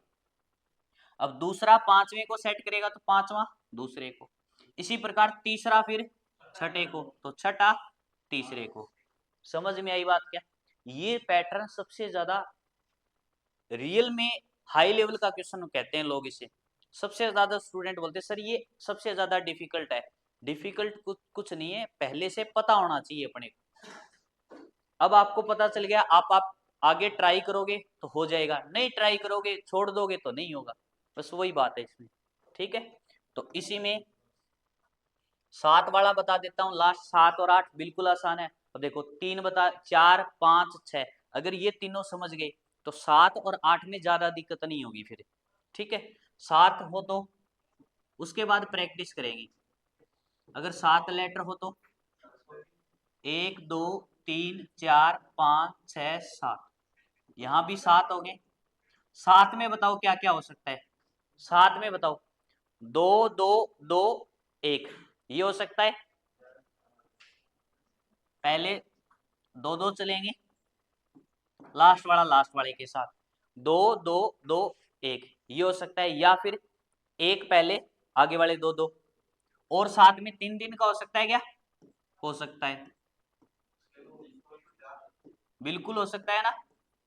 अब दूसरा पांचवें को सेट करेगा तो पांचवा दूसरे को, इसी प्रकार तीसरा फिर छठे को, तो छठा तीसरे को। समझ में आई बात क्या? ये पैटर्न सबसे ज्यादा रियल में हाई लेवल का क्वेश्चन कहते हैं लोग इसे। सबसे ज्यादा स्टूडेंट बोलते हैं सर ये सबसे ज्यादा डिफिकल्ट है। डिफिकल्ट कुछ नहीं है, पहले से पता होना चाहिए अपने को। अब आपको पता चल गया, आप आगे ट्राई करोगे तो हो जाएगा, नहीं ट्राई करोगे छोड़ दोगे तो नहीं होगा। बस वही बात है इसमें। ठीक है, तो इसी में 7 वाला बता देता हूँ लास्ट। 7 और 8 बिल्कुल आसान है। अब देखो 3 बता, 4 5 6, अगर ये तीनों समझ गए तो 7 और 8 में ज्यादा दिक्कत नहीं होगी फिर। ठीक है, 7 हो तो उसके बाद प्रैक्टिस करेंगे। अगर 7 लेटर हो तो 1 2 3 4 5 6 7, यहां भी 7 हो गए। 7 में बताओ क्या क्या हो सकता है? 7 में बताओ 2 2 2 1, ये हो सकता है। पहले 2 2 चलेंगे, लास्ट वाले के साथ 2 2 2 1, ये हो सकता है। या फिर एक पहले आगे वाले 2 2, और साथ में 3 3 का हो सकता है क्या? हो सकता है, बिल्कुल हो सकता है ना।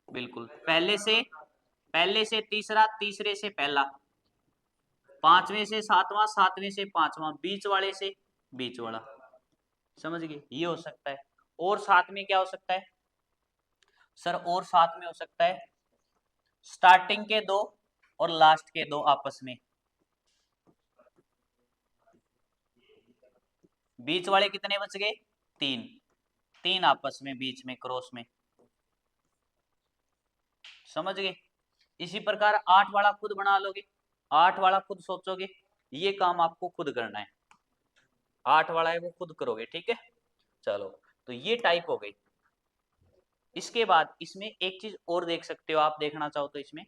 बिल्कुल, पहले से तीसरा, तीसरे से पहला, पांचवें से सातवां, सातवें से पांचवां, बीच वाले से बीच वाला। समझ गए? ये हो सकता है। और साथ में क्या हो सकता है सर? और साथ में हो सकता है स्टार्टिंग के 2 और लास्ट के 2 आपस में। बीच वाले कितने बच गए? 3, 3 आपस में बीच में क्रॉस में। समझ गए? इसी प्रकार 8 वाला खुद बना लोगे, 8 वाला खुद सोचोगे, ये काम आपको खुद करना है। 8 वाला है वो खुद करोगे। ठीक है, चलो, तो ये टाइप हो गई। इसके बाद इसमें एक चीज और देख सकते हो आप, देखना चाहो तो इसमें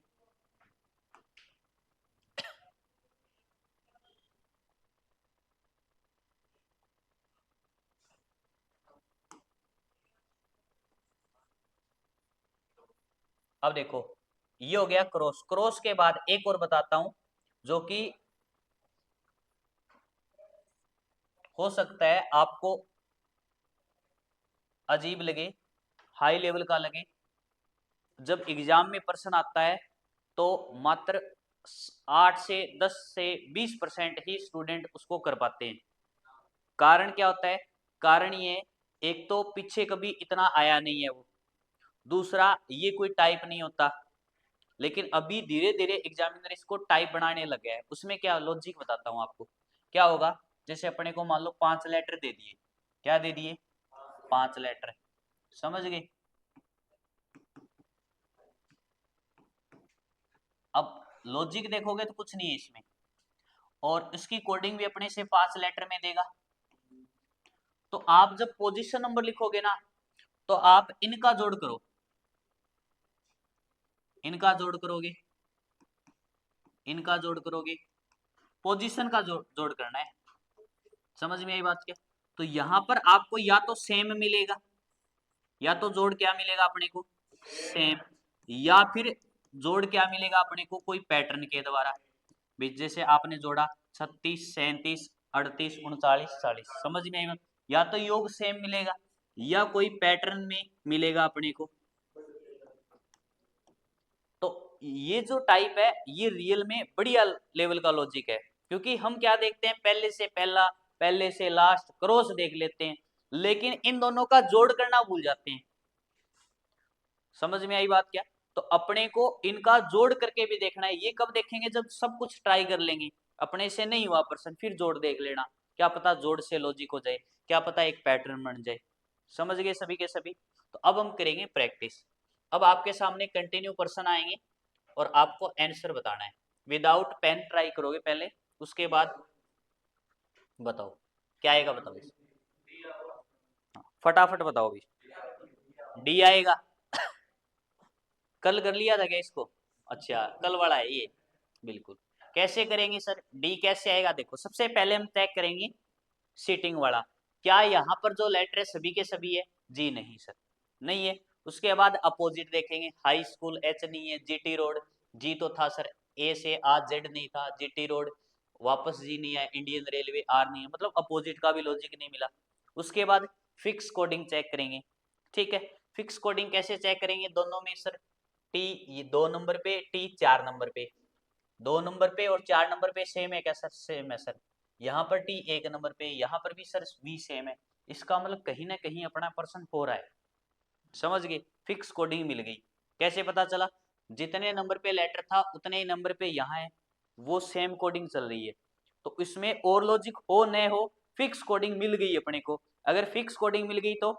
अब देखो, ये हो गया क्रॉस। क्रॉस के बाद एक और बताता हूं जो कि हो सकता है आपको अजीब लगे, हाई लेवल का लगे। जब एग्जाम में प्रश्न आता है तो मात्र 8 से 10 से 20% ही स्टूडेंट उसको कर पाते हैं। कारण क्या होता है? कारण ये, एक तो पीछे कभी इतना आया नहीं है वो, दूसरा ये कोई टाइप नहीं होता। लेकिन अभी धीरे धीरे एग्जामिनर इसको टाइप बनाने लग गया है। उसमें क्या लॉजिक बताता हूँ आपको। क्या होगा, जैसे अपने को मान लो 5 लेटर दे दिए, क्या दे दिए? 5 लेटर। समझ गए? अब लॉजिक देखोगे तो कुछ नहीं है इसमें, और इसकी कोडिंग भी अपने से 5 लेटर में देगा। तो आप जब पोजीशन नंबर लिखोगे ना, तो आप इनका जोड़ करो, इनका जोड़ करोगे, इनका जोड़ करोगे, पोजीशन का जोड़ करना है। समझ में आई बात क्या? तो यहां पर आपको या तो सेम मिलेगा, या तो जोड़ क्या मिलेगा अपने को? सेम। या फिर जोड़ क्या मिलेगा अपने को? कोई पैटर्न के द्वारा। जैसे आपने जोड़ा 36 37 38 39 40। समझ में आई? या तो योग सेम मिलेगा या कोई पैटर्न में मिलेगा अपने को। तो ये जो टाइप है ये रियल में बढ़िया लेवल का लॉजिक है, क्योंकि हम क्या देखते हैं, पहले से पहला, पहले से लास्ट, क्रॉस देख लेते हैं, लेकिन इन दोनों का जोड़ करना भूल जाते हैं। समझ में आई बात क्या? तो अपने को इनका जोड़ करके भी देखना है। ये कब देखेंगे? जब सब कुछ ट्राई कर लेंगे। अपने से नहीं हुआ प्रश्न, फिर जोड़ देख लेना, क्या पता जोड़ से लॉजिक हो जाए, क्या पता एक पैटर्न बन जाए। समझ गए सभी के सभी? तो अब हम करेंगे प्रैक्टिस। अब आपके सामने कंटिन्यू प्रश्न आएंगे और आपको आंसर बताना है। विदाउट पेन ट्राई करोगे पहले, उसके बाद बताओ क्या आएगा। बताओ फटाफट बताओ भी। डी आएगा। कल कर लिया था क्या इसको? अच्छा, कल वाला है ये। बिल्कुल, कैसे करेंगे सर? डी कैसे आएगा? देखो सबसे पहले हम चेक करेंगे सीटिंग वाला, क्या यहाँ पर जो लेटर है सभी के सभी है? जी नहीं सर, नहीं है। उसके बाद अपोजिट देखेंगे, हाई स्कूल एच नहीं है, जीटी रोड जी तो था सर, ए से आ जेड नहीं था, जीटी रोड वापस जी नहीं है, इंडियन रेलवे आर नहीं है, मतलब अपोजिट का भी लॉजिक नहीं मिला। उसके बाद फिक्स कोडिंग चेक करेंगे, ठीक है। फिक्स कोडिंग कैसे चेक करेंगे? दोनों में सर टी ये 2 नंबर पे, टी 4 नंबर पे, 2 नंबर पे और 4 नंबर पे सेम है क्या सर? सेम है सर। यहाँ पर टी 1 नंबर पे, यहाँ पर भी सर वी सेम है। इसका मतलब कहीं ना कहीं अपना पर्सन हो रहा है, समझ गए? फिक्स कोडिंग मिल गई। कैसे पता चला? जितने नंबर पे लेटर था उतने ही नंबर पे यहाँ है, वो सेम कोडिंग चल रही है। तो इसमें और लॉजिक हो न हो, फिक्स कोडिंग मिल गई अपने को। अगर फिक्स कोडिंग मिल गई तो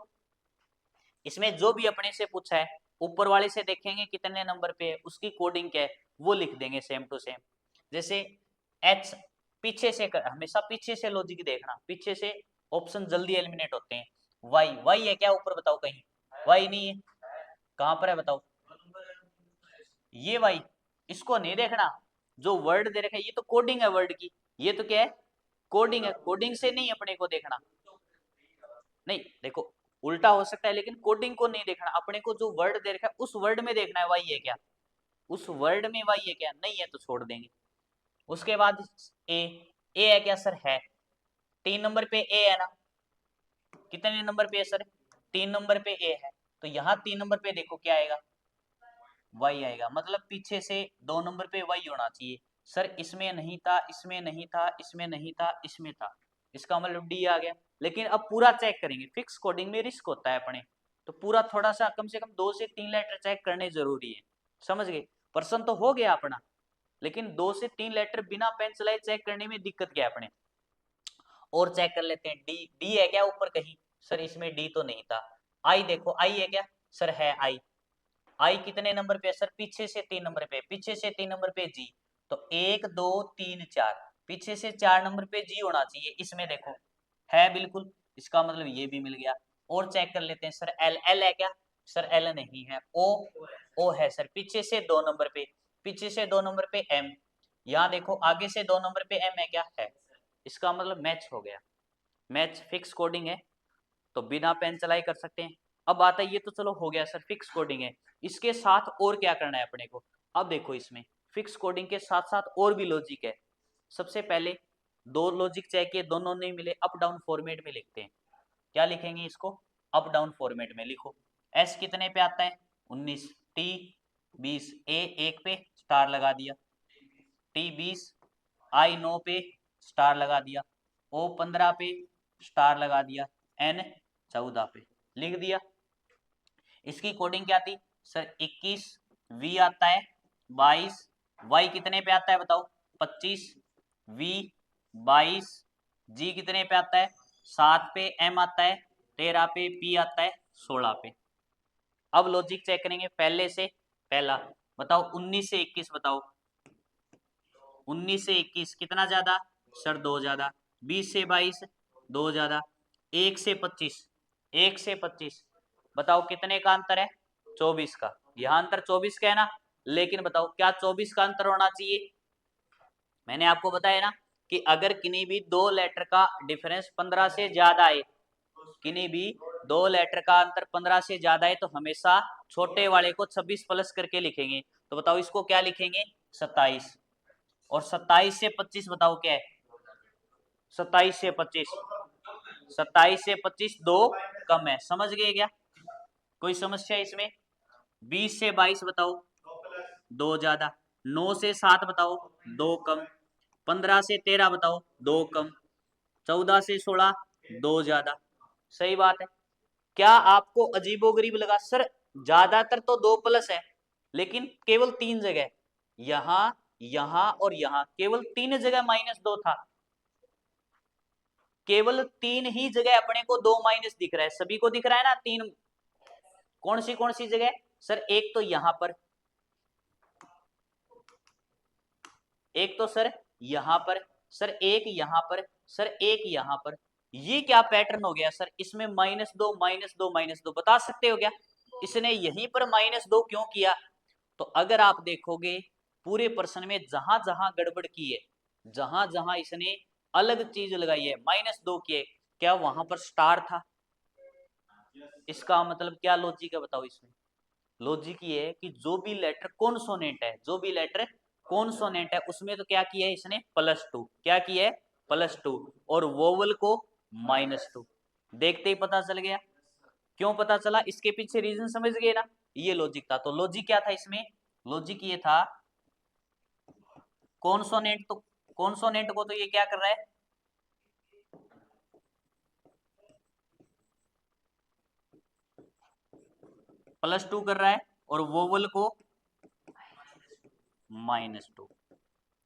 इसमें जो भी अपने से पूछा है ऊपर वाले से देखेंगे कितने नंबर पे है, उसकी कोडिंग क्या है वो लिख देंगे सेम टू सेम। जैसे एच पीछे से हमेशा पीछे से लॉजिक देखना, पीछे से ऑप्शन जल्दी एलिमिनेट होते हैं। वाई वाई है क्या ऊपर? बताओ, कहीं वाई नहीं है, कहां पर है बताओ? ये वाई, इसको नहीं देखना। जो वर्ड दे रखा है ये तो कोडिंग है वर्ड की, ये तो क्या है? कोडिंग है। कोडिंग से नहीं अपने को देखना, नहीं देखो उल्टा हो सकता है, लेकिन कोडिंग को नहीं देखना अपने को। जो वर्ड दे रखा है उस वर्ड में देखना है वाई है क्या, उस वर्ड में वाई है क्या, नहीं है तो छोड़ देंगे। उसके बाद ए, ए है क्या सर? है। 3 नंबर पे ए है ना, कितने नंबर पे है सर? 3 नंबर पे ए है, तो यहाँ 3 नंबर पे देखो क्या आएगा? वाई आएगा, मतलब पीछे से 2 नंबर पे वाई होना चाहिए। सर इसमें नहीं था, इसमें नहीं था, इसमें नहीं था, इसमें था, इसका मतलब डी आ गया। लेकिन अब पूरा चेक करेंगे, फिक्स कोडिंग में रिस्क होता है अपने, तो पूरा थोड़ा सा कम से कम 2 से 3 लेटर चेक करने जरूरी है, समझ गए? पर्सन तो हो गया अपना, लेकिन 2 से 3 लेटर बिना पेन चलाए चेक करने में दिक्कत क्या है अपने। और चेक कर लेते हैं, डी डी है क्या ऊपर कहीं? सर इसमें डी तो नहीं था। आई देखो, आई है क्या सर? है आई। आई कितने नंबर पे है सर? पीछे से 3 नंबर पे, पीछे से 3 नंबर पे जी, तो 1 2 3 4, पीछे से 4 नंबर पे जी होना चाहिए, इसमें देखो है बिल्कुल, इसका मतलब ये भी मिल गया। और चेक कर लेते हैं सर, एल एल है क्या सर? एल नहीं है। ओ है सर, पीछे से 2 नंबर पे, पीछे से 2 नंबर पे एम, यहाँ देखो आगे से 2 नंबर पे एम है क्या? है। इसका मतलब मैच हो गया, मैच फिक्स कोडिंग है, तो बिना पेन चलाई कर सकते हैं। अब आता है, ये तो चलो हो गया सर फिक्स कोडिंग है, इसके साथ और क्या करना है अपने को? अब देखो इसमें फिक्स कोडिंग के साथ साथ और भी लॉजिक है। सबसे पहले 2 लॉजिक चाहिए, दोनों नहीं मिले, अप डाउन फॉर्मेट में लिखते हैं। क्या लिखेंगे इसको? अप डाउन फॉर्मेट में लिखो। एस कितने पे आता है? 19, टी 20, ए 1 पे स्टार लगा दिया, टी 20, आई 9 पे स्टार लगा दिया, ओ 15 पे स्टार लगा दिया, एन 14 पे लिख दिया। इसकी कोडिंग क्या थी सर? 21, वी आता है 22, वाई कितने पे आता है बताओ? 25, वी 22, जी कितने पे आता है? 7 पे, एम आता है 13 पे, पी आता है 16 पे। अब लॉजिक चेक करेंगे पहले से पहला, बताओ 19 से 21 बताओ। 19 से 21 कितना ज्यादा सर? 2 ज्यादा। 20 से 22 2 ज्यादा। 1 से 25, 1 से 25 बताओ कितने का अंतर है? 24 का। यहाँ अंतर 24 का है ना, लेकिन बताओ क्या 24 का अंतर होना चाहिए? मैंने आपको बताया ना कि अगर किन्हीं भी 2 लेटर का डिफरेंस 15 से ज्यादा है, किन्हीं भी 2 लेटर का अंतर 15 से ज्यादा है, तो हमेशा छोटे वाले को 26 प्लस करके लिखेंगे। तो बताओ इसको क्या लिखेंगे? 27। और 27 से 25 बताओ क्या है? 27 से 25, 27 से 25 2 कम है, समझ गए क्या? कोई समस्या इसमें? 20 से 22 बताओ? 2 ज्यादा। 9 से 7 बताओ? 2 कम। 15 से 13 बताओ? 2 कम। 14 से 16 2 ज्यादा। सही बात है। क्या आपको अजीबोगरीब लगा सर? ज्यादातर तो 2 प्लस है, लेकिन केवल 3 जगह, यहां यहां और यहां केवल 3 जगह -2 था, केवल 3 ही जगह अपने को 2 माइनस दिख रहा है, सभी को दिख रहा है ना 3। कौन सी जगह सर? एक तो यहां पर, एक तो सर यहां पर, सर एक यहां पर, सर एक यहां पर। ये क्या पैटर्न हो गया सर? इसमें -2 -2 -2, बता सकते हो क्या इसने यहीं पर -2 क्यों किया? तो अगर आप देखोगे पूरे प्रश्न में जहां जहां गड़बड़ की है, जहां जहां इसने अलग चीज लगाई है, -2 किए, क्या वहां पर स्टार था? इसका मतलब क्या लॉजिक है बताओ इसमें? लॉजिक ये है कि जो भी लेटर कॉन्सोनेंट है, जो भी लेटर कॉन्सोनेंट है उसमें तो क्या किया है इसने +2, क्या किया है +2, और वोवल को -2। देखते ही पता चल गया। क्यों पता चला? इसके पीछे रीजन समझ गए ना? ये लॉजिक था। तो लॉजिक क्या था इसमें? लॉजिक ये था कॉन्सोनेंट को तो ये क्या कर रहा है, +2 कर रहा है, और वोवल को -2।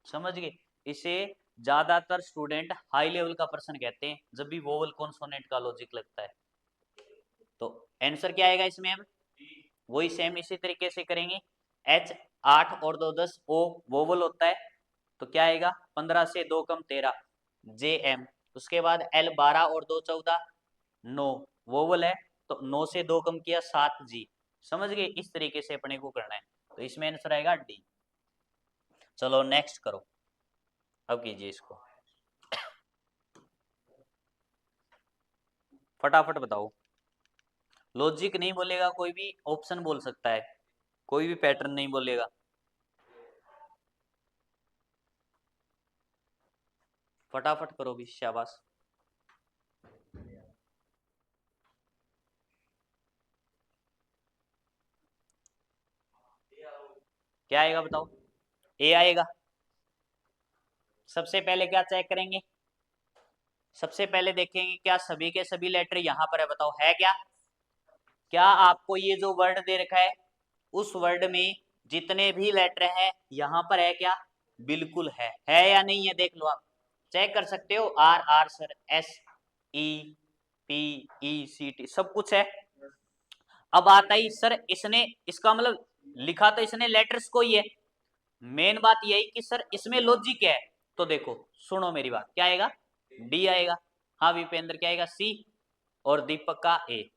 समझ गए? इसे ज्यादातर स्टूडेंट हाई लेवल का प्रश्न कहते हैं जब भी वोवल कॉन्सोनेंट का लॉजिक लगता है। तो आंसर क्या आएगा इसमें? अब वही सेम इसी तरीके से करेंगे। H 8 और 2 10, O वोवल होता है, तो क्या आएगा 15 से 2 कम 13, JM। उसके बाद L 12 और 2 14, 9 वोवल है, तो 9 से 2 कम किया 7, G। समझ गए? इस तरीके से अपने को करना है, तो इसमें आंसर आएगा D। चलो नेक्स्ट करो, अब कीजिए इसको, फटाफट बताओ। लॉजिक नहीं बोलेगा कोई भी, ऑप्शन बोल सकता है, कोई भी पैटर्न नहीं बोलेगा। फटाफट करो भी, शाबाश। क्या आएगा बताओ? ए आएगा। सबसे पहले क्या चेक करेंगे? सबसे पहले देखेंगे क्या सभी के सभी लेटर यहां पर है, बताओ है क्या? क्या आपको ये जो वर्ड दे रखा है उस वर्ड में जितने भी लेटर हैं यहां पर है क्या? बिल्कुल है या नहीं है? देख लो आप, चेक कर सकते हो। आर आर सर, SEPECT सब कुछ है। अब आता ही सर इसने, इसका मतलब लिखा तो इसने लेटर्स को ही है। मेन बात यही कि सर इसमें लॉजिक है। तो देखो सुनो मेरी बात, क्या आएगा? डी आएगा। हाँ विपेंद्र, क्या आएगा? सी, और दीपक का ए।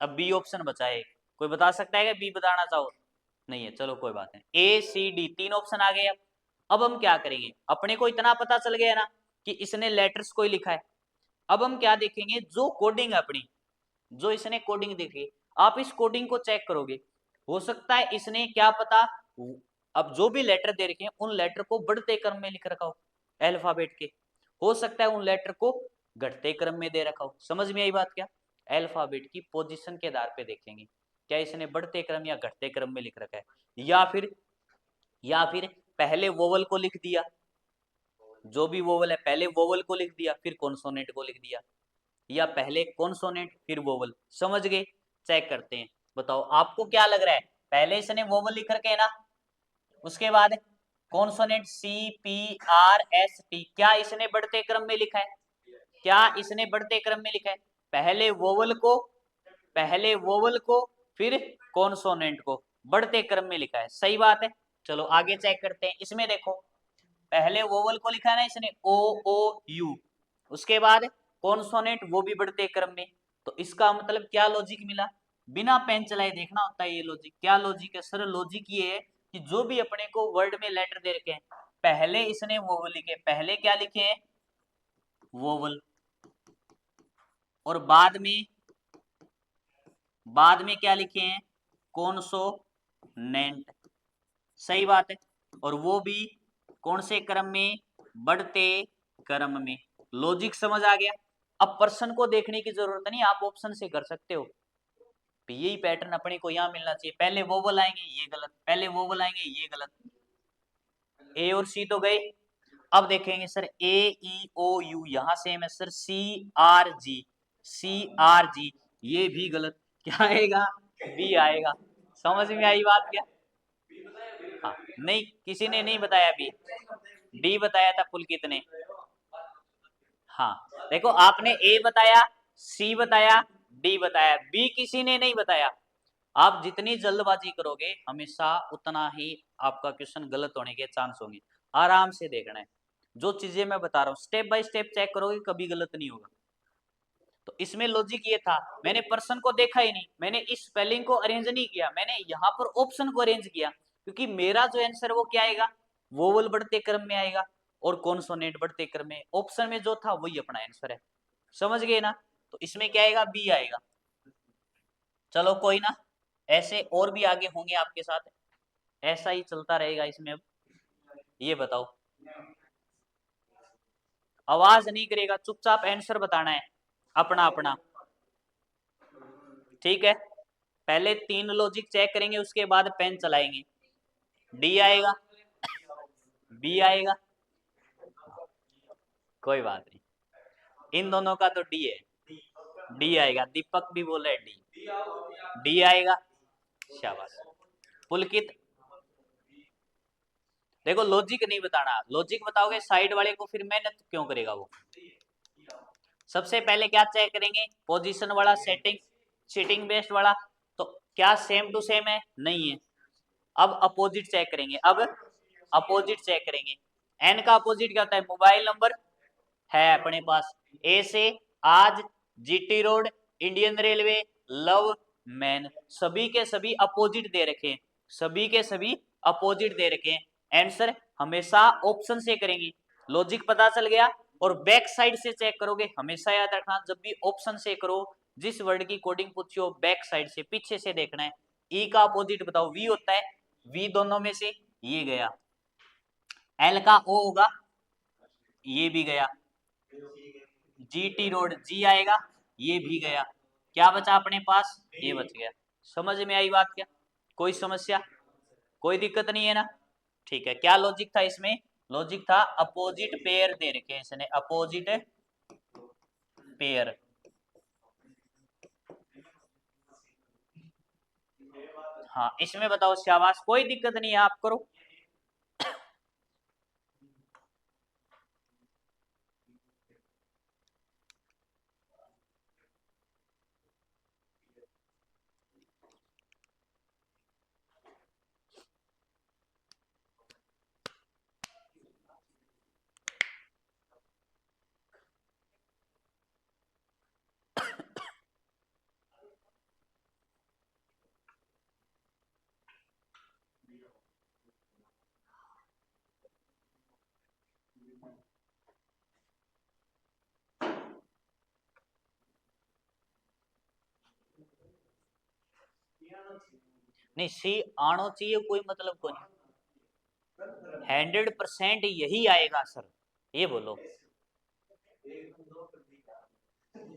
अब बी ऑप्शन बचा है, कोई बता सकता है कि बी बताना चाहो? नहीं है, चलो कोई बात नहीं। A C D 3 ऑप्शन आ गए। अब हम क्या करेंगे, अपने को इतना पता चल गया ना कि इसने लेटर्स को ही लिखा है। अब हम क्या देखेंगे, जो कोडिंग है अपनी, जो इसने कोडिंग देखी, आप इस कोडिंग को चेक करोगे, हो सकता है इसने क्या पता, अब जो भी लेटर दे रखे हैं उन लेटर को बढ़ते क्रम में लिख रखा हो अल्फाबेट के, हो सकता है उन लेटर को घटते क्रम में दे रखा हो। समझ में आई बात? क्या अल्फाबेट की पोजीशन के आधार पे देखेंगे क्या इसने बढ़ते क्रम या घटते क्रम में लिख रखा है, या फिर पहले वोवल को लिख दिया, जो भी वोवल है पहले वोवल को लिख दिया फिर कॉन्सोनेंट को लिख दिया, या पहले कॉन्सोनेंट फिर वोवल। समझ गए? चेक करते हैं, बताओ आपको क्या लग रहा है? पहले इसने वोवल लिख रखे है ना, उसके बाद कॉन्सोनेंट CPRST, क्या इसने बढ़ते क्रम में लिखा है? क्या इसने बढ़ते क्रम में लिखा है? पहले वोवल को, पहले वोवल को फिर कॉन्सोनेंट को बढ़ते क्रम में लिखा है, सही बात है। चलो आगे चेक करते हैं। इसमें देखो पहले वोवल को लिखा है ना इसने OOU, उसके बाद कॉन्सोनेंट वो भी बढ़ते क्रम में। तो इसका मतलब क्या लॉजिक मिला? बिना पेन चलाए देखना होता है ये लॉजिक। क्या लॉजिक है सर? लॉजिक ये है कि जो भी अपने को वर्ड में लेटर दे रखे हैं पहले इसने वोवल लिखे, पहले क्या लिखे हैं? वोवल, और बाद में क्या लिखे हैं? कॉन्सोनेंट। सही बात है, और वो भी कौन से क्रम में? बढ़ते क्रम में। लॉजिक समझ आ गया? अब प्रश्न को देखने की जरूरत नहीं, आप ऑप्शन से कर सकते हो। यही पैटर्न अपने को यहाँ मिलना चाहिए, पहले वोवल आएंगे ये गलत, पहले वोवल आएंगे ये गलत। ए और सी तो गए। अब देखेंगे सर AEOU, यहाँ सेम है सर। CRG ये भी गलत। क्या आएगा? बी आएगा। समझ में आई बात? क्या हाँ, नहीं किसी ने नहीं बताया बी, डी बताया था पुलकित ने। हाँ देखो, आपने ए बताया, सी बताया, डी बताया, बी किसी ने नहीं बताया। आप जितनी जल्दबाजी करोगे हमेशा उतना ही आपका क्वेश्चन गलत होने के चांस होंगे। आराम से देखना है, जो चीजें मैं बता रहा हूँ स्टेप बाय स्टेप चेक करोगे, कभी गलत नहीं होगा। तो इसमें लॉजिक ये था, मैंने पर्सन को देखा ही नहीं, मैंने इस स्पेलिंग को अरेंज नहीं किया, मैंने यहाँ पर ऑप्शन को अरेंज किया, क्योंकि मेरा जो आंसर वो क्या आएगा? वोवल बढ़ते क्रम में आएगा और कॉन्सोनेंट बढ़ते क्रम में। ऑप्शन में जो था वही अपना आंसर है, समझ गए ना। तो इसमें क्या आएगा, बी आएगा। चलो कोई ना, ऐसे और भी आगे होंगे आपके साथ, ऐसा ही चलता रहेगा इसमें। अब ये बताओ, आवाज नहीं करेगा, चुपचाप आंसर बताना है अपना अपना, ठीक है। पहले 3 लॉजिक चेक करेंगे, उसके बाद पेन चलाएंगे। डी आएगा, बी आएगा, कोई बात नहीं, इन दोनों का तो डी है, डी आएगा। दीपक भी बोला है डी, डी आएगा, शाबाश। पुलकित, देखो लॉजिक नहीं बताना, लॉजिक बताओगे साइड वाले को फिर मेहनत क्यों करेगा वो। सबसे पहले क्या चेक करेंगे, पोजीशन वाला, सेटिंग, सीटिंग बेस्ड वाला, तो क्या सेम टू सेम है, नहीं है। अब अपोजिट चेक करेंगे, अब अपोजिट चेक करेंगे। एन का अपोजिट क्या होता है, मोबाइल नंबर है अपने पास। ए से आज, GT road, Indian railway, love, man, सभी के सभी अपोजिट दे रखे हैं, सभी के सभी अपोजिट दे रखे हैं। आंसर हमेशा ऑप्शन से करेंगे, लॉजिक पता चल गया। और बैक साइड से चेक करोगे, हमेशा याद रखना जब भी ऑप्शन से करो, जिस वर्ड की कोडिंग पूछी हो बैक साइड से, पीछे से देखना है। ई का अपोजिट बताओ, वी होता है, वी दोनों में से ये गया। एल का ओ होगा, ये भी गया। जीटी रोड, जी आएगा, ये भी गया। क्या बचा अपने पास, ये बच गया। समझ में आई बात क्या, कोई समस्या, कोई दिक्कत नहीं है ना। ठीक है, क्या लॉजिक था इसमें, लॉजिक था अपोजिट पेयर दे रखे हैं इसने, अपोजिट पेयर। हाँ इसमें बताओ, शाबाश, कोई दिक्कत नहीं है, आप करो। नहीं सी आनो चाहिए, कोई मतलब को नहीं, 100% यही आएगा सर, ये बोलो।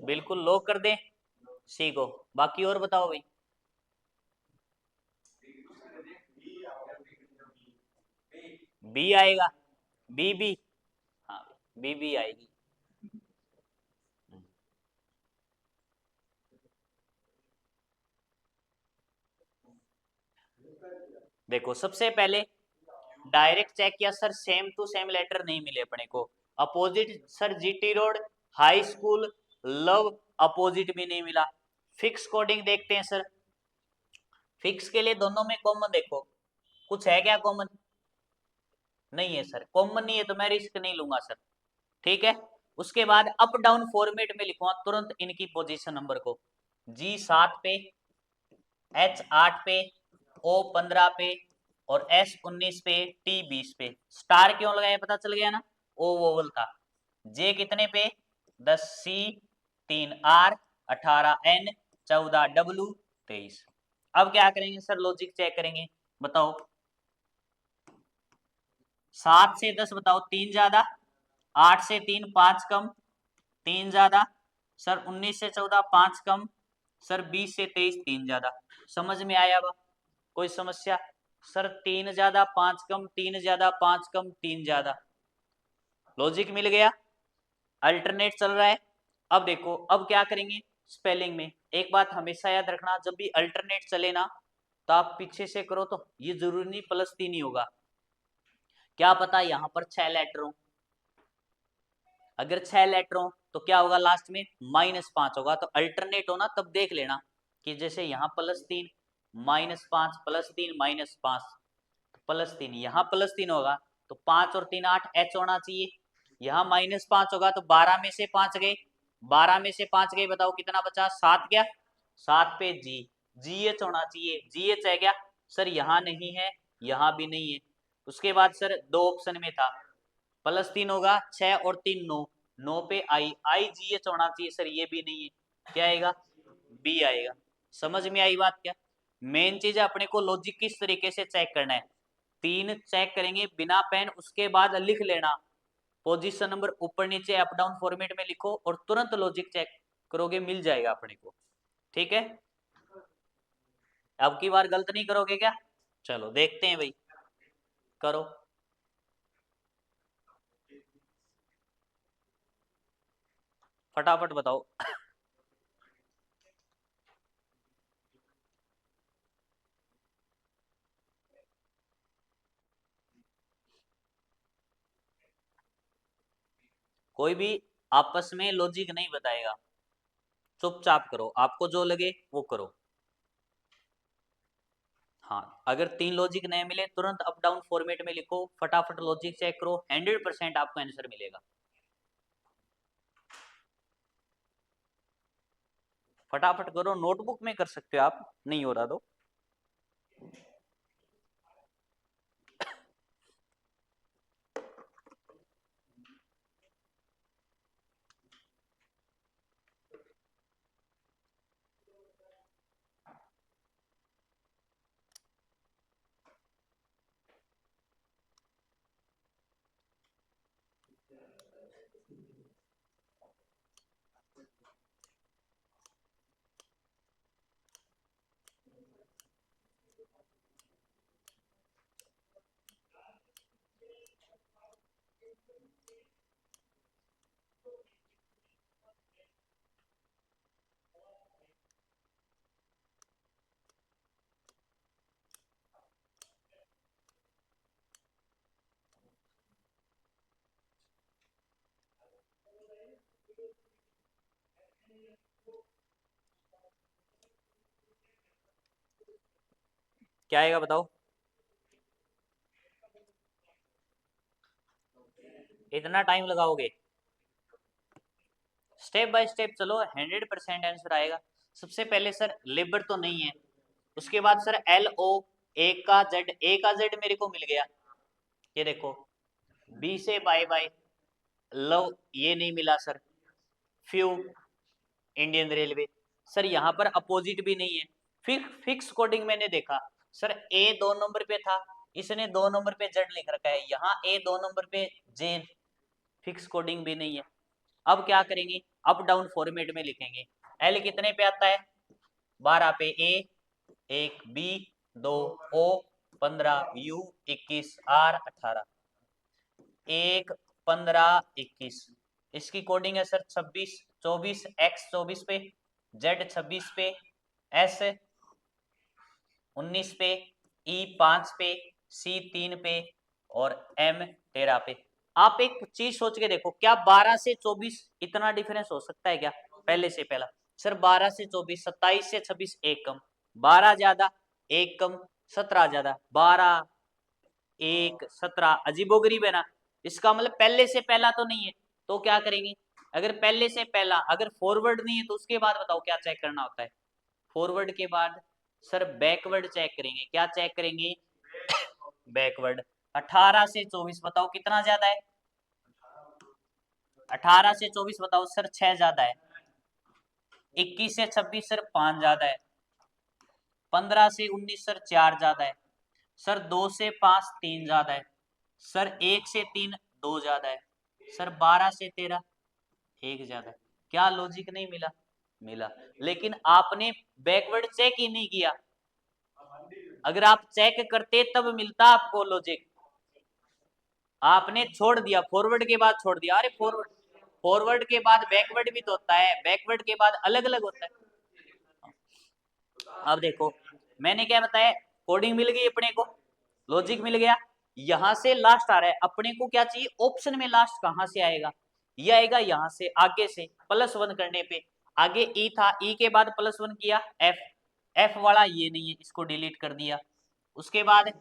बिल्कुल लॉक कर दे सी को, बाकी और बताओ भाई। बी आएगा, बी बी, हाँ बी बी आएगी। देखो सबसे पहले डायरेक्ट चेक किया sir, same to same letter नहीं मिले अपने को। Opposite sir, GT road, high school, love, opposite भी नहीं मिला। फिक्स कोडिंग देखते हैं सर, फिक्स के लिए दोनों में कॉमन देखो, कुछ है क्या कॉमन, नहीं है सर, कॉमन नहीं है तो मैं रिस्क नहीं लूंगा सर, ठीक है। उसके बाद अप डाउन फॉर्मेट में लिखूंगा तुरंत इनकी पोजीशन नंबर को, जी 7 पे, एच 8 पे, ओ 15 पे, और एस 19 पे, टी 20 पे। स्टार क्यों लगाया पता चल गया ना, ओ वोवल था। जे कितने पे, 10 सी, 3 आर, 18 एन, 14 डब्ल्यू, 23। अब क्या करेंगे सर, लॉजिक चेक करेंगे, बताओ। 7 से 10 बताओ, 3 ज्यादा, 8 से 3 5 कम, 3 ज्यादा, सर 19 से 14 5 कम, सर 20 से 23 3 ज्यादा। समझ में आया बा, कोई समस्या। सर 3 ज्यादा 5 कम, 3 ज्यादा 5 कम, 3 ज्यादा, लॉजिक मिल गया, अल्टरनेट चल रहा है। अब देखो, अब क्या करेंगे, स्पेलिंग में एक बात हमेशा याद रखना, जब भी अल्टरनेट चले ना तो आप पीछे से करो, तो ये जरूरी नहीं प्लस 3 ही होगा, क्या पता यहां पर 6 लेटर हो, अगर 6 लेटर हो तो क्या होगा लास्ट में, -5 होगा। तो अल्टरनेट हो ना तब देख लेना कि जैसे यहाँ +3 -5 +3 -5, तो +3 यहाँ +3 होगा, तो 5 और 3 8 एच होना चाहिए। यहाँ -5 होगा तो 12 में से 5 गए, 12 में से 5 गए, बताओ कितना बचा, 7 क्या, 7 पे जी, जी एच होना चाहिए, जी एच है क्या सर, यहाँ नहीं है, यहाँ भी नहीं है, उसके बाद सर 2 ऑप्शन में था, +3 होगा, 6 और 3 9, 9 पे आई जी एच होना चाहिए सर, ये भी नहीं है, क्या आएगा, बी आएगा। समझ में आई बात क्या? मेन चीज है अपने को लॉजिक किस तरीके से चेक करना है, 3 चेक करेंगे बिना पेन, उसके बाद लिख लेना, पोजीशन नंबर ऊपर नीचे अप डाउन फॉर्मेट में लिखो और तुरंत लॉजिक चेक करोगे, मिल जाएगा अपने को। ठीक है, अब की बार गलत नहीं करोगे क्या? चलो देखते हैं भाई, करो। फटाफट बताओ। कोई भी आपस में लॉजिक नहीं बताएगा, चुपचाप करो, आपको जो लगे वो करो। हाँ, अगर 3 लॉजिक नहीं मिले तुरंत अप डाउन फॉर्मेट में लिखो, फटाफट लॉजिक चेक करो, 100% आपको आंसर मिलेगा। फटाफट करो, नोटबुक में कर सकते हो आप, नहीं हो रहा तो। क्या आएगा बताओ? इतना टाइम लगाओगे? स्टेप बाय स्टेप चलो, 100% आंसर आएगा। सबसे पहले सर लेबर तो नहीं है, उसके बाद सर एल ओ, ए का जेड मेरे को मिल गया, ये देखो। बी से बाय बाय, लव ये नहीं मिला sir, few Indian railway, sir यहाँ पर अपोजिट भी नहीं है। फिक्स कोडिंग मैंने देखा सर, ए 2 नंबर पे था, इसने 2 नंबर पे जेड लिख रखा है, यहाँ ए 2 नंबर पे जे, फिक्स कोडिंग भी नहीं है। अब क्या करेंगे, अप डाउन फॉर्मेट में लिखेंगे। एल कितने पे आता है, 12 पे ए, 1 बी, 2 ओ, 15 यू, 21 आर, 18, 1 15 21, इसकी कोडिंग है सर 26 24, एक्स 24 पे, जेड 26 पे, एस 19 पे, ई 5 पे, सी 3 पे और एम 13 पे। आप एक चीज सोच के देखो, क्या 12 से 24 इतना डिफरेंस हो सकता है क्या? पहले से पहला सर 12 से 24, 27 से 26 एक कम, 12 ज्यादा एक कम, 17 ज्यादा 12 एक 17, अजीबोगरीब है ना। इसका मतलब पहले से पहला तो नहीं है, तो क्या करेंगे, अगर पहले से पहला, अगर फॉरवर्ड नहीं है तो उसके बाद बताओ क्या चेक करना होता है? फॉरवर्ड के बाद सर बैकवर्ड चेक करेंगे, क्या चेक करेंगे, बैकवर्ड। 18 से 24 बताओ कितना ज्यादा है, 18 से 24 बताओ सर 6 ज्यादा है, 21 से 26 सर 5 ज्यादा है, 15 से 19 सर 4 ज्यादा है, सर 2 से 5 3 ज्यादा है, सर 1 से 3 2 ज्यादा है, सर 12 से 13 1 ज्यादा है। क्या लॉजिक नहीं मिला? मिला, लेकिन आपने बैकवर्ड चेक ही नहीं किया, अगर आप चेक करते तब मिलता आपको लॉजिक, आपने छोड़ दिया, फॉरवर्ड के बाद छोड़ दिया। अरे फॉरवर्ड, फॉरवर्ड के बाद बैकवर्ड भी तो होता है, बैकवर्ड के बाद अलग अलग होता है। अब देखो मैंने क्या बताया, कोडिंग मिल गई अपने को, लॉजिक मिल गया, यहां से लास्ट आ रहा है, अपने को क्या चाहिए, ऑप्शन में लास्ट कहां से आएगा, ये आएगा यहाँ से आगे से, +1 करने पे, आगे ई था, ई के बाद +1 किया, एफ, एफ वाला ये नहीं है, इसको डिलीट कर दिया। उसके बाद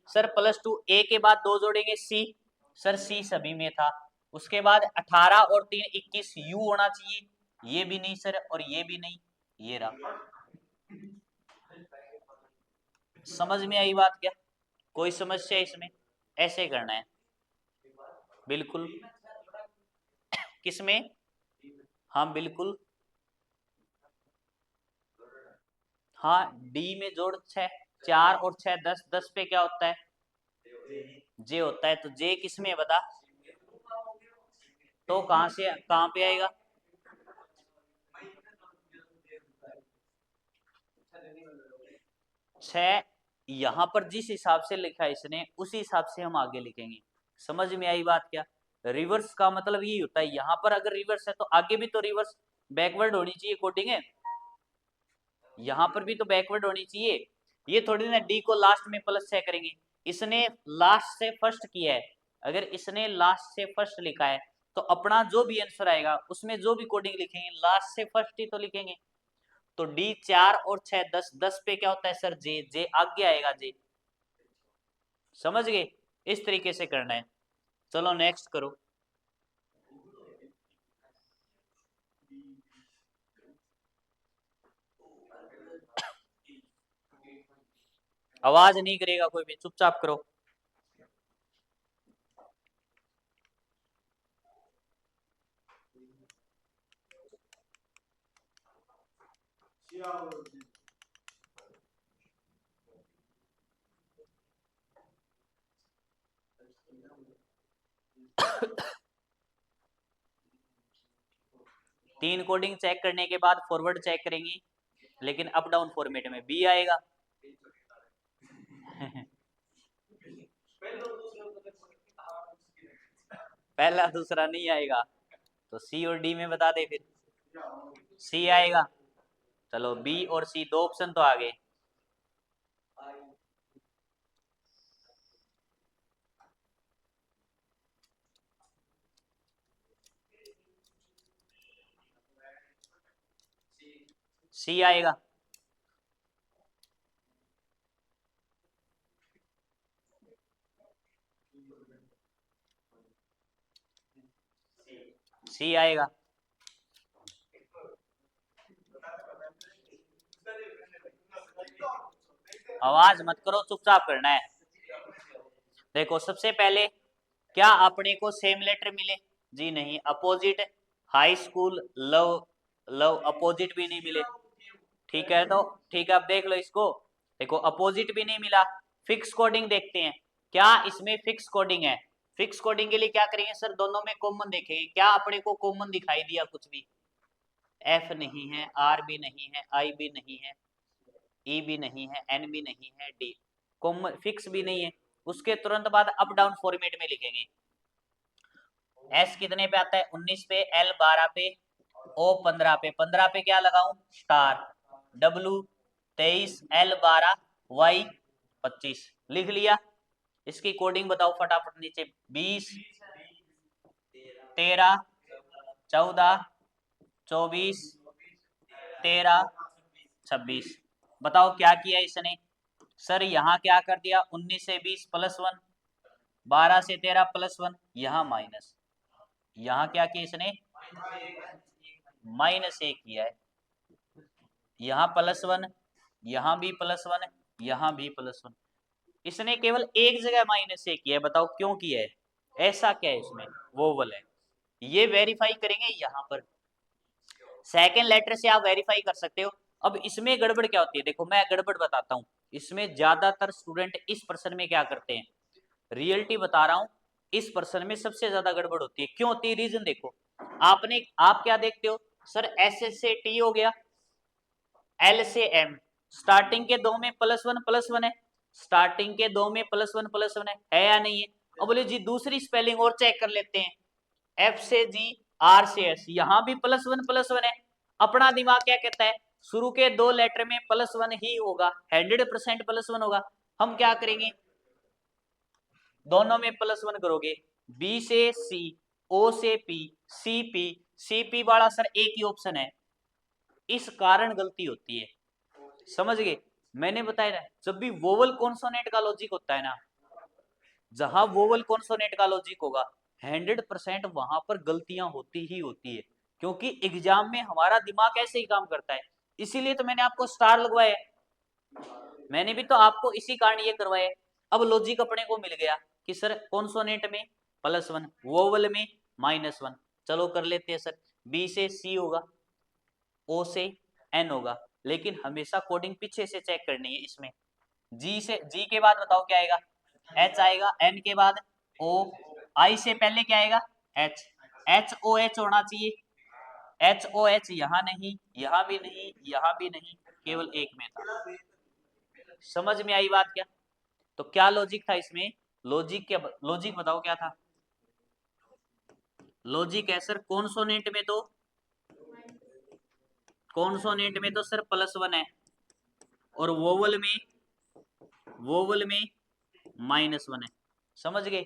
सर +2, ए के बाद 2 जोड़ेंगे सी, सर सी सभी में था। उसके बाद 18 और 3 21 यू होना चाहिए, ये भी नहीं सर और ये भी नहीं, ये रहा। समझ में आई बात क्या? कोई समस्या इसमें? ऐसे करना है बिल्कुल। किसमें? हाँ बिल्कुल। हाँ डी में जोड़ 6, 4 और 6 10, 10 पे क्या होता है? जे होता है। तो जे किस में है बता? तो कहाँ पे आएगा? 6 यहाँ पर जिस हिसाब से लिखा है इसने उसी हिसाब से हम आगे लिखेंगे। समझ में आई बात क्या? रिवर्स का मतलब यही होता है, यहाँ पर अगर रिवर्स है तो आगे भी तो रिवर्स बैकवर्ड होनी चाहिए कोडिंग है, यहाँ पर भी तो बैकवर्ड होनी चाहिए। ये थोड़ी ना डी को लास्ट में प्लस 6 करेंगे, इसने लास्ट से फर्स्ट किया है। अगर इसने लास्ट से फर्स्ट लिखा है तो अपना जो भी आंसर आएगा उसमें जो भी कोडिंग लिखेंगे लास्ट से फर्स्ट ही तो लिखेंगे। तो डी 4 और 6 10, 10 पे क्या होता है सर? जे, जे आगे आएगा जे। समझ गए? इस तरीके से करना है। चलो नेक्स्ट करो। आवाज नहीं करेगा कोई भी, चुपचाप करो। तीन कोडिंग चेक करने के बाद फॉरवर्ड चेक करेंगी, लेकिन अप डाउन फॉर्मेट में बी आएगा। पहला दूसरा नहीं आएगा, तो सी और डी में बता दे फिर। सी आएगा। चलो बी और सी दो ऑप्शन तो आ गए। सी आएगा। सी आएगा। आवाज मत करो, चुपचाप करना है। देखो सबसे पहले क्या अपने को सेम लेटर मिले? जी नहीं। Opposite? High school, love, love opposite भी नहीं मिले। ठीक है, तो ठीक है, अब देख लो इसको। देखो अपोजिट भी नहीं मिला। फिक्स कोडिंग देखते हैं, क्या इसमें फिक्स कोडिंग है? फिक्स कोडिंग के लिए क्या करेंगे सर? दोनों में कॉमन देखेंगे, क्या अपने को कॉमन दिखाई दिया कुछ भी? एफ नहीं है, आर भी नहीं है, आई भी नहीं है, ई भी नहीं है, एन भी नहीं है, डी कॉमन फिक्स भी नहीं है। उसके तुरंत बाद अप डाउन फॉर्मेट में लिखेंगे। एस कितने पे आता है? 19 पे, एल 12 पे, ओ 15 पे। 15 पे क्या लगाऊं? स्टार। W 23, L 12, Y 25। लिख लिया। इसकी कोडिंग बताओ फटाफट नीचे। 20, 13, 14, 24, 13, 26। बताओ क्या किया इसने? सर यहाँ क्या कर दिया? 19 से 20 प्लस 1, 12 से 13 प्लस 1, यहाँ माइनस। यहाँ क्या किया इसने? माइनस 1 किया है। यहाँ प्लस 1, यहाँ भी प्लस 1, यहाँ भी प्लस 1। इसने केवल एक जगह माइनस 1 किया है, बताओ क्यों किया है? ऐसा क्या है इसमें? वोवल है। ये वेरीफाई करेंगे यहाँ पर। सेकेंड लेटर से आप वेरीफाई कर सकते हो। अब इसमें गड़बड़ क्या होती है? देखो मैं गड़बड़ बताता हूँ। इसमें ज्यादातर स्टूडेंट इस प्रश्न में क्या करते हैं, रियलिटी बता रहा हूँ, इस प्रश्न में सबसे ज्यादा गड़बड़ होती है। क्यों होती है? रीजन देखो। आप क्या देखते हो सर? एस से टी हो गया, एल से एम। स्टार्टिंग के दो में प्लस वन है, स्टार्टिंग के दो में प्लस वन है या नहीं है? अब बोले जी दूसरी स्पेलिंग और चेक कर लेते हैं। एफ से जी, आर से एस, यहां भी प्लस वन है। अपना दिमाग क्या कहता है? शुरू के दो लेटर में प्लस 1 ही होगा, 100% प्लस 1 होगा। हम क्या करेंगे? दोनों में प्लस 1 करोगे। बी से सी, ओ से P, C P, C P वाला सर एक ही ऑप्शन है, इस कारण गलती होती है। समझ गए? मैंने बताया ना, जब भी वोवल कॉन्सोनेंट का लॉजिक होता है ना, जहां वोवल कॉन्सोनेंट का लॉजिक होगा 100% वहां पर गलतियां होती ही होती है, क्योंकि एग्जाम में हमारा दिमाग ऐसे ही काम करता है। इसीलिए तो मैंने आपको स्टार लगवाया। मैंने भी तो आपको इसी कारण ये करवाया। अब लॉजिक अपने को मिल गया कि सर कॉन्सोनेंट में +1, वोवल में -1। चलो कर लेते हैं सर। बी से सी होगा, ओ से एन होगा, लेकिन हमेशा कोडिंग पीछे से चेक करनी है। इसमें जी से, जी के बाद बताओ क्या आएगा, एच आएगा, एन के बाद ओ, आई से पहले क्या आएगा, एच, एच ओ एच होना चाहिए। एच ओ एच यहाँ नहीं, यहाँ भी नहीं, यहाँ भी नहीं, केवल एक में था। समझ में आई बात क्या? तो क्या लॉजिक था इसमें? लॉजिक क्या, लॉजिक बताओ क्या था? लॉजिक है सर कॉन्सोनेंट में तो, कॉन्सोनेंट में तो सर +1 है, और वोवल में -1 है। समझ गए?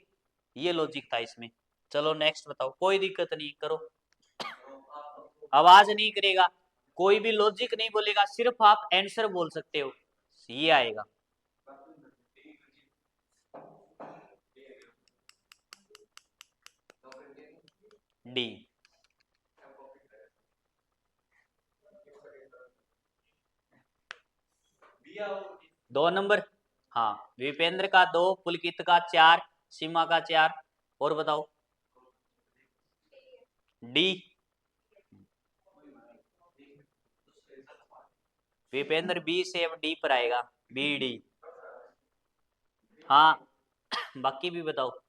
ये लॉजिक था इसमें। चलो नेक्स्ट बताओ, कोई दिक्कत नहीं, करो। आवाज नहीं करेगा, कोई भी लॉजिक नहीं बोलेगा, सिर्फ आप आंसर बोल सकते हो, ये आएगा। डी। 2 नंबर, हाँ, विपेंद्र का 2, पुलकित का 4, सीमा का 4, और बताओ। डी, विपेंद्र बी से अब डी पर आएगा, बी डी। हाँ बाकी भी बताओ।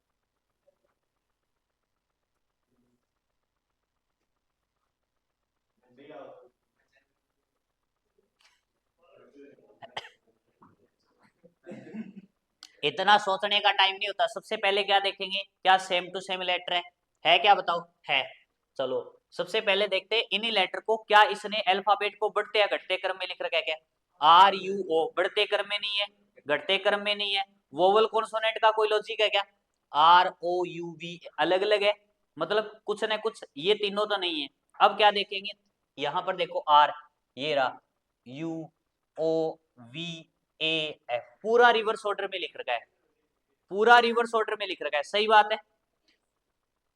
इतना सोचने का टाइम नहीं होता। सबसे पहले क्या देखेंगे, क्या सेम टू सेम लेटर है क्या बताओ, है। चलो सबसे पहले देखते हैं इन्हीं लेटर को, क्या इसने अल्फाबेट को बढ़ते या घटते क्रम में लिख रखा है क्या? आर यू ओ बढ़ते क्रम में नहीं है, घटते क्रम में नहीं है। वोवल कॉन्सोनेंट का कोई लॉजिक है क्या? आर ओ यू वी अलग अलग है, मतलब कुछ ना कुछ, ये तीनों तो नहीं है। अब क्या देखेंगे, यहां पर देखो आर, ये रहा, U O V A F, पूरा रिवर्स ऑर्डर में लिख रखा है, पूरा रिवर्स ऑर्डर में लिख रखा है, सही बात है।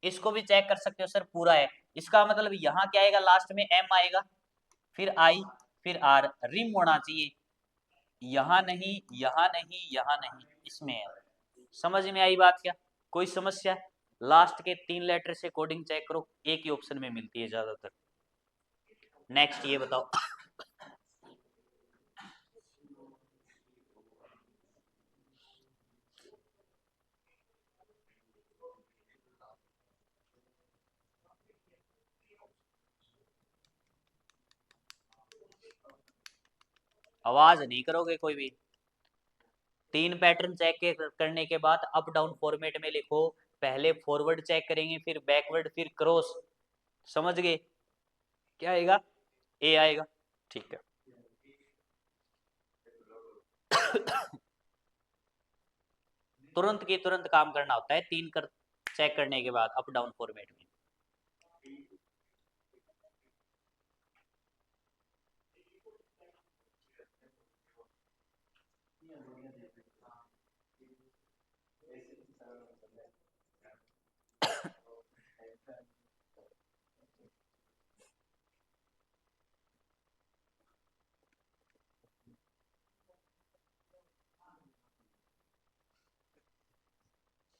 इसको भी चेक कर सकते हो सर, पूरा है। इसका मतलब यहाँ क्या आएगा, लास्ट में एम आएगा, फिर आई, फिर आर, रिम होना चाहिए, यहाँ नहीं, यहाँ नहीं, यहाँ नहीं, इसमें है। समझ में आई बात क्या? कोई समस्या? लास्ट के 3 लेटर से कोडिंग चेक करो, एक ही ऑप्शन में मिलती है ज्यादातर। नेक्स्ट ये बताओ। आवाज नहीं करोगे कोई भी? 3 पैटर्न चेक करने के बाद अप डाउन फॉर्मेट में लिखो। पहले फॉरवर्ड चेक करेंगे, फिर बैकवर्ड, फिर क्रॉस। समझ गए? क्या आएगा? ए आएगा। ठीक है। तुरंत की तुरंत काम करना होता है, 3 कर चेक करने के बाद अप डाउन फॉर्मेट में।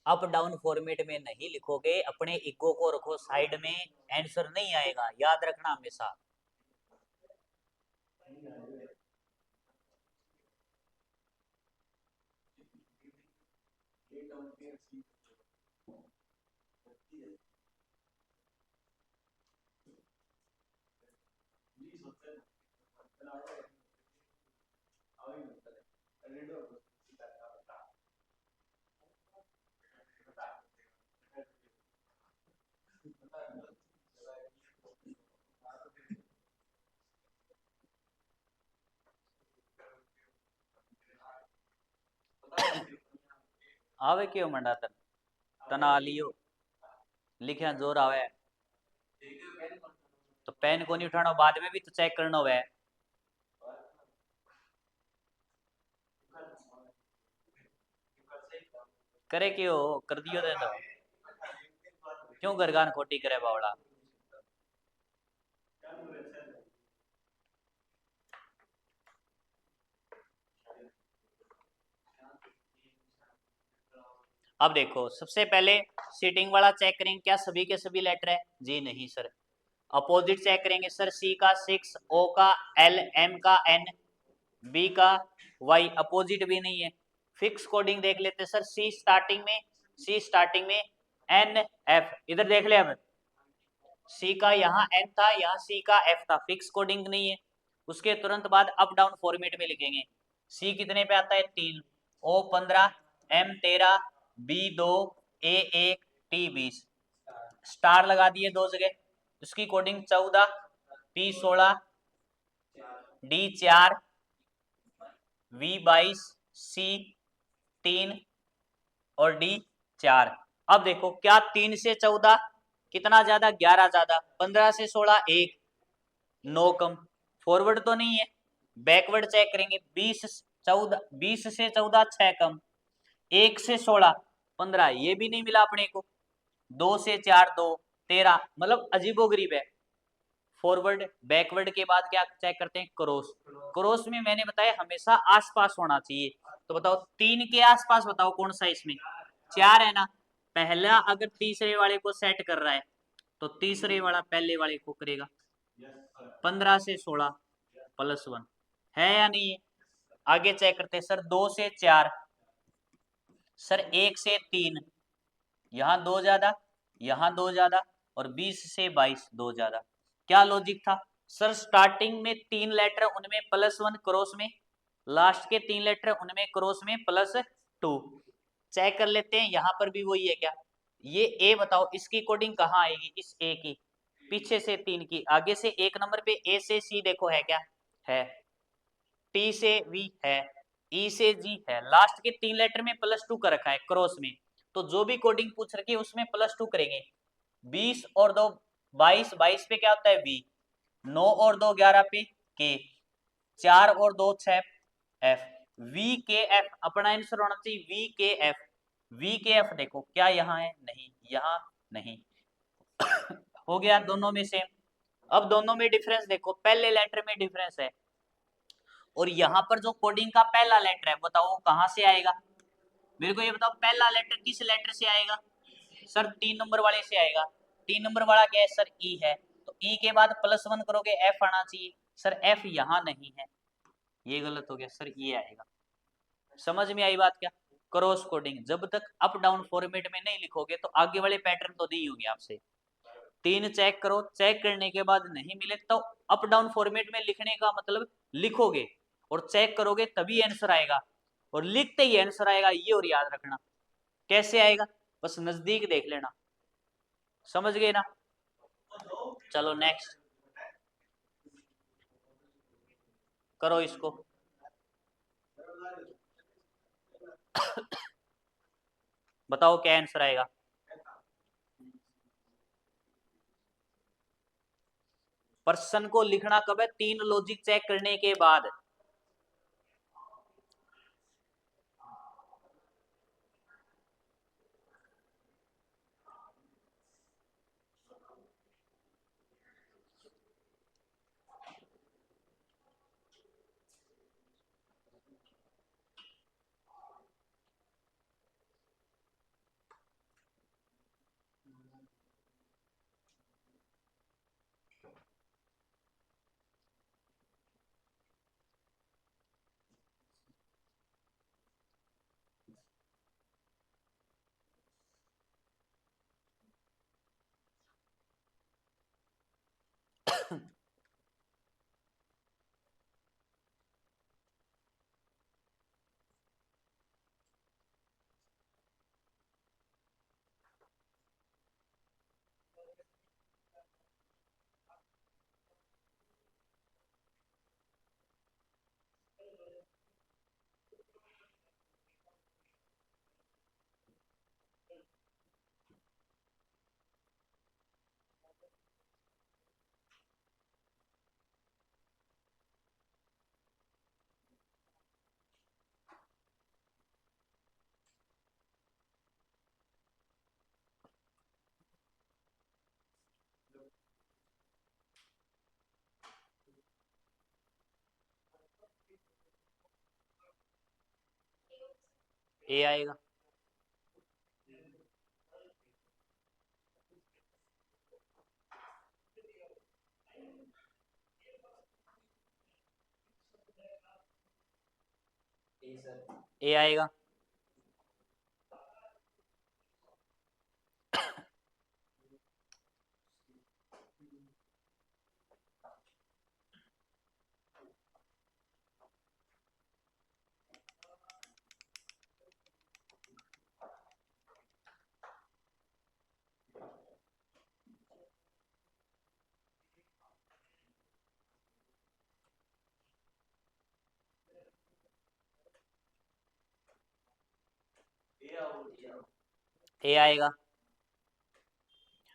अप डाउन फॉर्मेट में नहीं लिखोगे, अपने इको को रखो साइड में, आंसर नहीं आएगा, याद रखना हमेशा। आवे क्यों मंडा तन, तना लियो, लिखा जोर आवे, तो पेन को नहीं उठाना, बाद में भी तो चेक करना हुआ है। करे क्यों, कर दियो दे दो, क्यों गरगान खोटी करे बावड़ा। अब देखो सबसे पहले सीटिंग वाला चेक करेंगे, क्या सभी के सभी लेटर है? जी नहीं सर। अपोजिट चेक करेंगे सर, सी का 6, ओ का L, M का N, B का Y, अपोजिट भी नहीं है। फिक्स कोडिंग देख लेते सर, C स्टार्टिंग में N F, इधर देख ले। अब C का यहाँ N था, यहाँ C का F था, फिक्स कोडिंग नहीं है। उसके तुरंत बाद अप डाउन फॉर्मेट में लिखेंगे। C कितने पे आता है? 3, O 15, M 13, B 2, A 1, T 20, star लगा दिए दो जगह। उसकी coding 14, P 16, D 4, V 22, C 3 और D 4। अब देखो क्या 3 से 14 कितना ज्यादा? 11 ज्यादा। 15 से 16 1, 9 कम। फॉरवर्ड तो नहीं है, बैकवर्ड चेक करेंगे। 20 से 14 6 कम। 1 से 16 15, ये भी नहीं मिला अपने को। 2 से 4 2, 13, मतलब अजीबोगरीब है। फॉरवर्ड बैकवर्ड के बाद क्या चेक करते हैं? क्रॉस। क्रॉस में मैंने बताया हमेशा आसपास होना चाहिए। तो बताओ 3 के आसपास बताओ कौन सा इसमें? 4 है ना। पहला अगर तीसरे वाले को सेट कर रहा है तो तीसरे वाला पहले वाले को करेगा। 15 से 16 +1 है या नहीं है? आगे चेक करते हैं सर, 2 से 4, सर 1 से 3, यहाँ 2 ज्यादा, यहाँ 2 ज्यादा, और 20 से 22 2 ज्यादा। क्या लॉजिक था सर? स्टार्टिंग में 3 लेटर उनमें +1, क्रॉस में लास्ट के 3 लेटर उनमें क्रॉस में +2। चेक कर लेते हैं, यहाँ पर भी वही है क्या? ये ए बताओ इसकी कोडिंग कहाँ आएगी? इस ए की पीछे से 3 की, आगे से 1 नंबर पे ए से सी देखो है क्या? है। टी से वी है, ई से जी है, लास्ट के 3 लेटर में +2 कर रखा है क्रॉस में। तो जो भी कोडिंग पूछ रखी है उसमें +2 करेंगे। 20 और 2 22, 22 पे क्या होता है? वी। 9 और 2 11 पे के, 4 और 2 6 एफ। वी के एफ अपना आंसर होना चाहिए। वी के एफ, वी के एफ देखो क्या यहाँ है? नहीं, यहाँ नहीं। हो गया दोनों में सेम। अब दोनों में डिफरेंस देखो, पहले लेटर में डिफरेंस है और यहाँ पर जो कोडिंग का पहला लेटर है बताओ कहाँ से आएगा? मेरे को ये बताओ, पहला लेटर किस लेटर से आएगा? सर 3 नंबर वाले से आएगा। 3 नंबर वाला क्या है सर? ई है। तो ई के बाद +1 करोगे एफ आना चाहिए। सर एफ यहाँ नहीं है, ये गलत हो गया सर, ये आएगा। समझ में आई बात क्या? क्रॉस कोडिंग जब तक अप डाउन फॉर्मेट में नहीं लिखोगे तो आगे वाले पैटर्न तो नहीं होंगे आपसे। 3 चेक करो, चेक करने के बाद नहीं मिले तो अप डाउन फॉर्मेट में लिखने का मतलब लिखोगे और चेक करोगे तभी आंसर आएगा, और लिखते ही आंसर आएगा, ये और याद रखना। कैसे आएगा? बस नजदीक देख लेना। समझ गए ना? चलो नेक्स्ट करो इसको। बताओ क्या आंसर आएगा? पर्सन को लिखना कब है? 3 लॉजिक चेक करने के बाद। ए आएगा। ए आएगा। ए आएगा।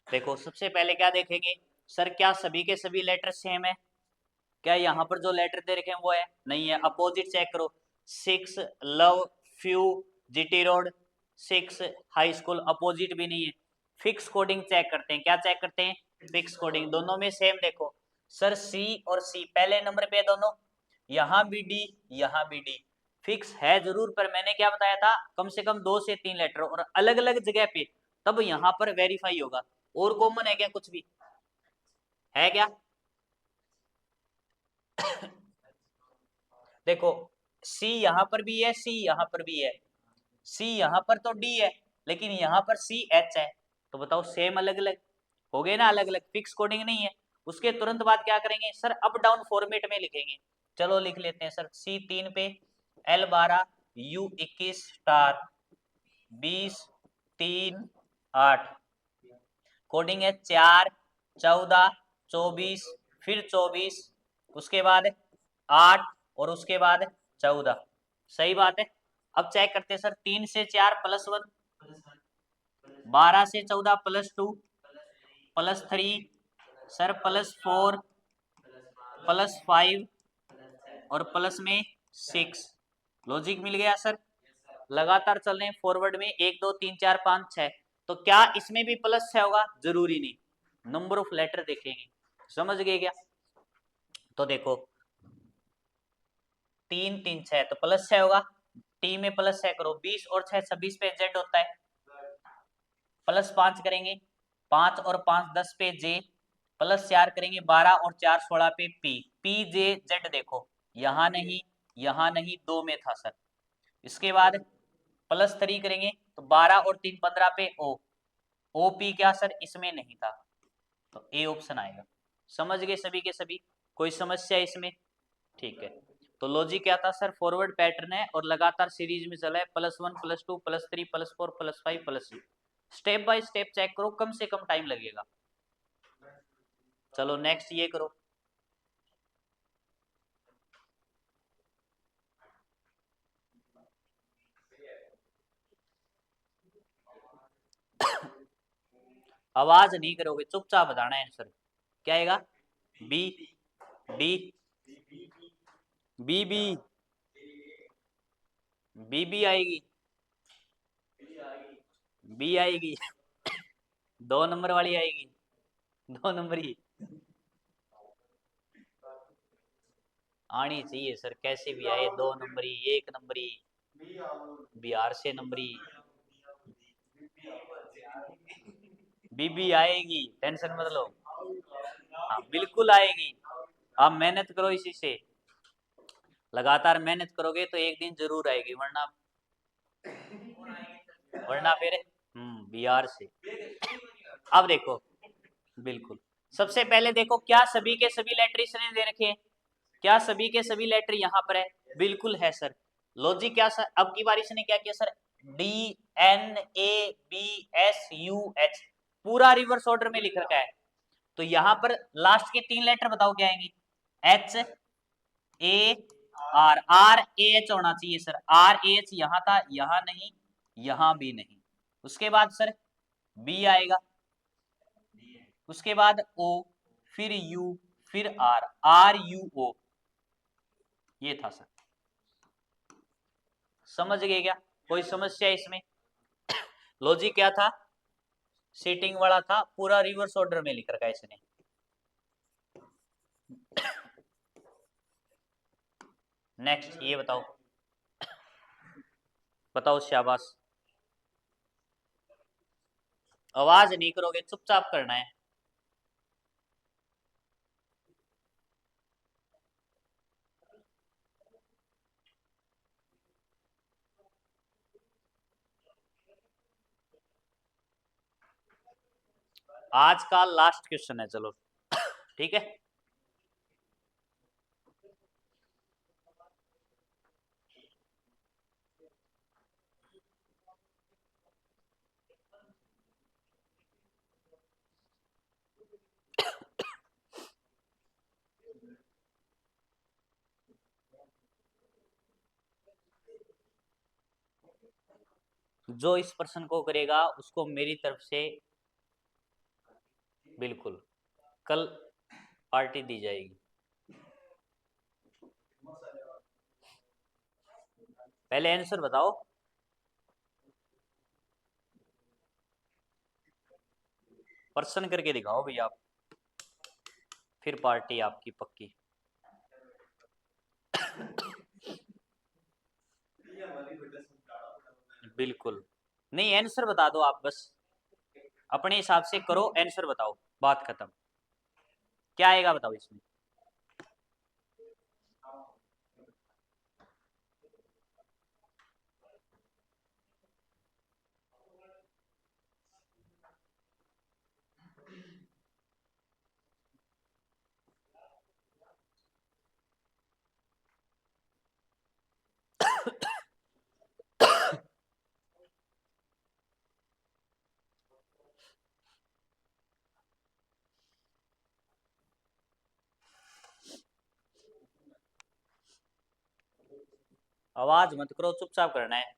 देखो सबसे पहले क्या देखेंगे सर, क्या सभी के सभी लेटर सेम है? क्या यहाँ पर जो लेटर दे रखे हैं वो है? नहीं है। अपोजिट चेक करो। 6 love few GT road, 6 high school, opposite भी नहीं है। फिक्स कोडिंग चेक करते हैं। क्या चेक करते हैं? Fix coding. दोनों में सेम देखो सर, सी और सी पहले नंबर पे दोनों, यहाँ भी डी, यहाँ भी डी। फिक्स है जरूर, पर मैंने क्या बताया था, कम से कम 2 से 3 लेटर और अलग अलग जगह पे, तब यहाँ पर वेरीफाई होगा। और कॉमन है क्या कुछ भी? है क्या? देखो सी यहाँ पर भी है, सी यहाँ पर भी है, सी यहाँ पर तो डी है, लेकिन यहाँ पर सी एच है। तो बताओ सेम अलग अलग हो गए ना? अलग अलग, फिक्स कोडिंग नहीं है। उसके तुरंत बाद क्या करेंगे सर, अप डाउन फॉर्मेट में लिखेंगे। चलो लिख लेते हैं सर, सी 3 पे L 12 U 21 स्टार 20 3 8, कोडिंग है 4 14 24 फिर 24, उसके बाद 8 और उसके बाद 14। सही बात है। अब चेक करते हैं सर, 3 से 4 +1, 12 से 14 +2 +3 सर +4 +5 और प्लस में 6। लॉजिक मिल गया सर। लगातार चल रहे हैं फॉरवर्ड में, 1 2 3 4 5 6। तो क्या इसमें भी +6 होगा? जरूरी नहीं, नंबर ऑफ लेटर देखेंगे। समझ गए क्या? तो देखो 3 3 6 तो +6 होगा। टी में +6 करो, 20 और 6 26 पे जेड होता है। +5 करेंगे, 5 और 5 10 पे जे, +4 करेंगे, 12 और 4 16 पे पी। पी जे जेड देखो, यहाँ नहीं, यहाँ नहीं, 2 में था सर। इसके बाद +3 करेंगे तो 12 और 3 15 पे ओ। ओ पी क्या सर? इसमें नहीं था, तो ए ऑप्शन आएगा। समझ गए सभी के सभी? कोई समस्या इसमें? ठीक है। तो लॉजिक क्या था सर? फॉरवर्ड पैटर्न है और लगातार सीरीज में चला है, +1 +2 +3 +4 +5 +6। स्टेप बाय स्टेप चेक करो, कम से कम टाइम लगेगा। चलो नेक्स्ट ये करो। आवाज नहीं करोगे, चुपचाप बताना है आंसर। क्या आएगा? B, D, B B, B B आएगी, बी आएगी। 2 नंबर वाली आएगी, 2 नंबर ही आनी चाहिए सर, कैसे भी आए 2 नंबरी 1 नंबरी, बिहार से नंबरी। बीबी आएगी, टेंशन मत लो। हाँ बिल्कुल आएगी। आप मेहनत करो इसी से, लगातार मेहनत करोगे तो एक दिन जरूर आएगी, वरना फिर बिहार से। अब देखो, बिल्कुल सबसे पहले देखो, क्या सभी के सभी लेटर इसने दे रखे हैं? क्या सभी के सभी लेटर यहाँ पर है? बिल्कुल है सर। लॉजिक क्या सर? अब की बार इसने क्या किया सर, DNABSUH पूरा रिवर्स ऑर्डर में लिख रखा है। तो यहाँ पर लास्ट के 3 लेटर बताओ क्या आएंगे? HAR होना चाहिए सर। RH यहाँ था, यहाँ नहीं, यहाँ भी नहीं। उसके बाद सर बी आएगा, उसके बाद O, फिर U, फिर RUO। ये था सर। समझ गए क्या? कोई समस्या इसमें? लॉजिक क्या था? सीटिंग वाला था, पूरा रिवर्स ऑर्डर में लिख रखा है इसने। नेक्स्ट ये बताओ, बताओ शाबाश। आवाज नहीं करोगे, चुपचाप करना है। आज का लास्ट क्वेश्चन है, चलो ठीक है। जो इस प्रश्न को करेगा उसको मेरी तरफ से बिल्कुल कल पार्टी दी जाएगी। पहले आंसर बताओ। प्रश्न करके दिखाओ भैया आप, फिर पार्टी आपकी पक्की। बिल्कुल नहीं, आंसर बता दो आप बस, अपने हिसाब से करो, आंसर बताओ, बात खत्म। क्या आएगा बताओ इसमें। आवाज मत करो, चुपचाप करना है।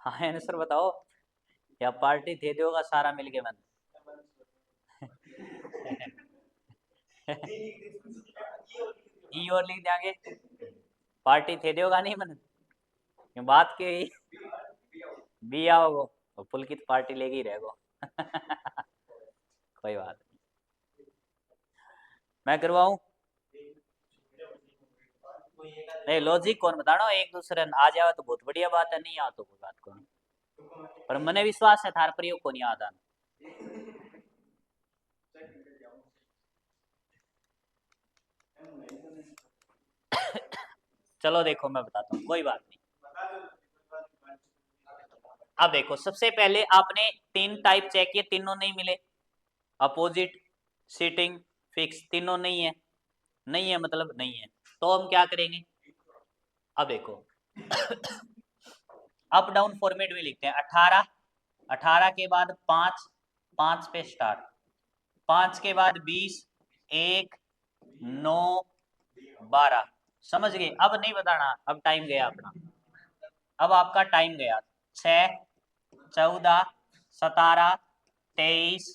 हाँ आंसर बताओ, या पार्टी दे दोगा सारा मिलके मन। ई और लिख देंगे, पार्टी थे दोगा नहीं मन, ये बात के ही भी आओ, और पुलकित पार्टी लेगी रहेगो। कोई बात नहीं, मैं करवाऊं। नहीं लॉजिक कौन बताना, एक दूसरे आ जाओ तो बहुत बढ़िया बात है, नहीं आ तो कोई बात कौन, पर मने विश्वास है थार प्रयोग को नहीं आता। चलो देखो मैं बताता हूँ, कोई बात नहीं। अब देखो सबसे पहले आपने तीन टाइप चेक किए, तीनों नहीं मिले। अपोजिट, सीटिंग, फिक्स, तीनों नहीं है। नहीं है मतलब नहीं है, तो हम क्या करेंगे। अब देखो अप डाउन फॉर्मेट में लिखते हैं 18, 18 के बाद 5, 5 पे स्टार, 5 के बाद 20, 1, 9, 12। समझ गए, अब नहीं बताना, अब टाइम गया अपना, अब आपका टाइम गया। 6, 14, 17, 23,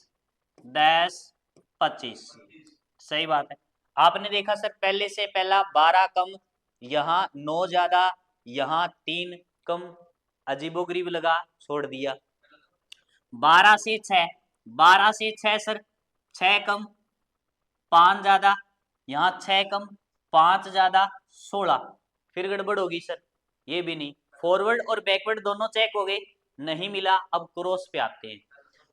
10, 25। सही बात है। आपने देखा सर पहले से पहला 12 कम, यहाँ 9 ज्यादा, यहाँ 3 कम, अजीबोगरीब लगा, छोड़ दिया। 12 से 6, 12 से 6 सर, 6 कम, 5 ज्यादा, यहाँ 6 कम, 5 ज्यादा, 16। फिर गड़बड़ होगी सर, ये भी नहीं। फॉरवर्ड और बैकवर्ड दोनों चेक हो गए, नहीं मिला। अब क्रॉस पे आते हैं।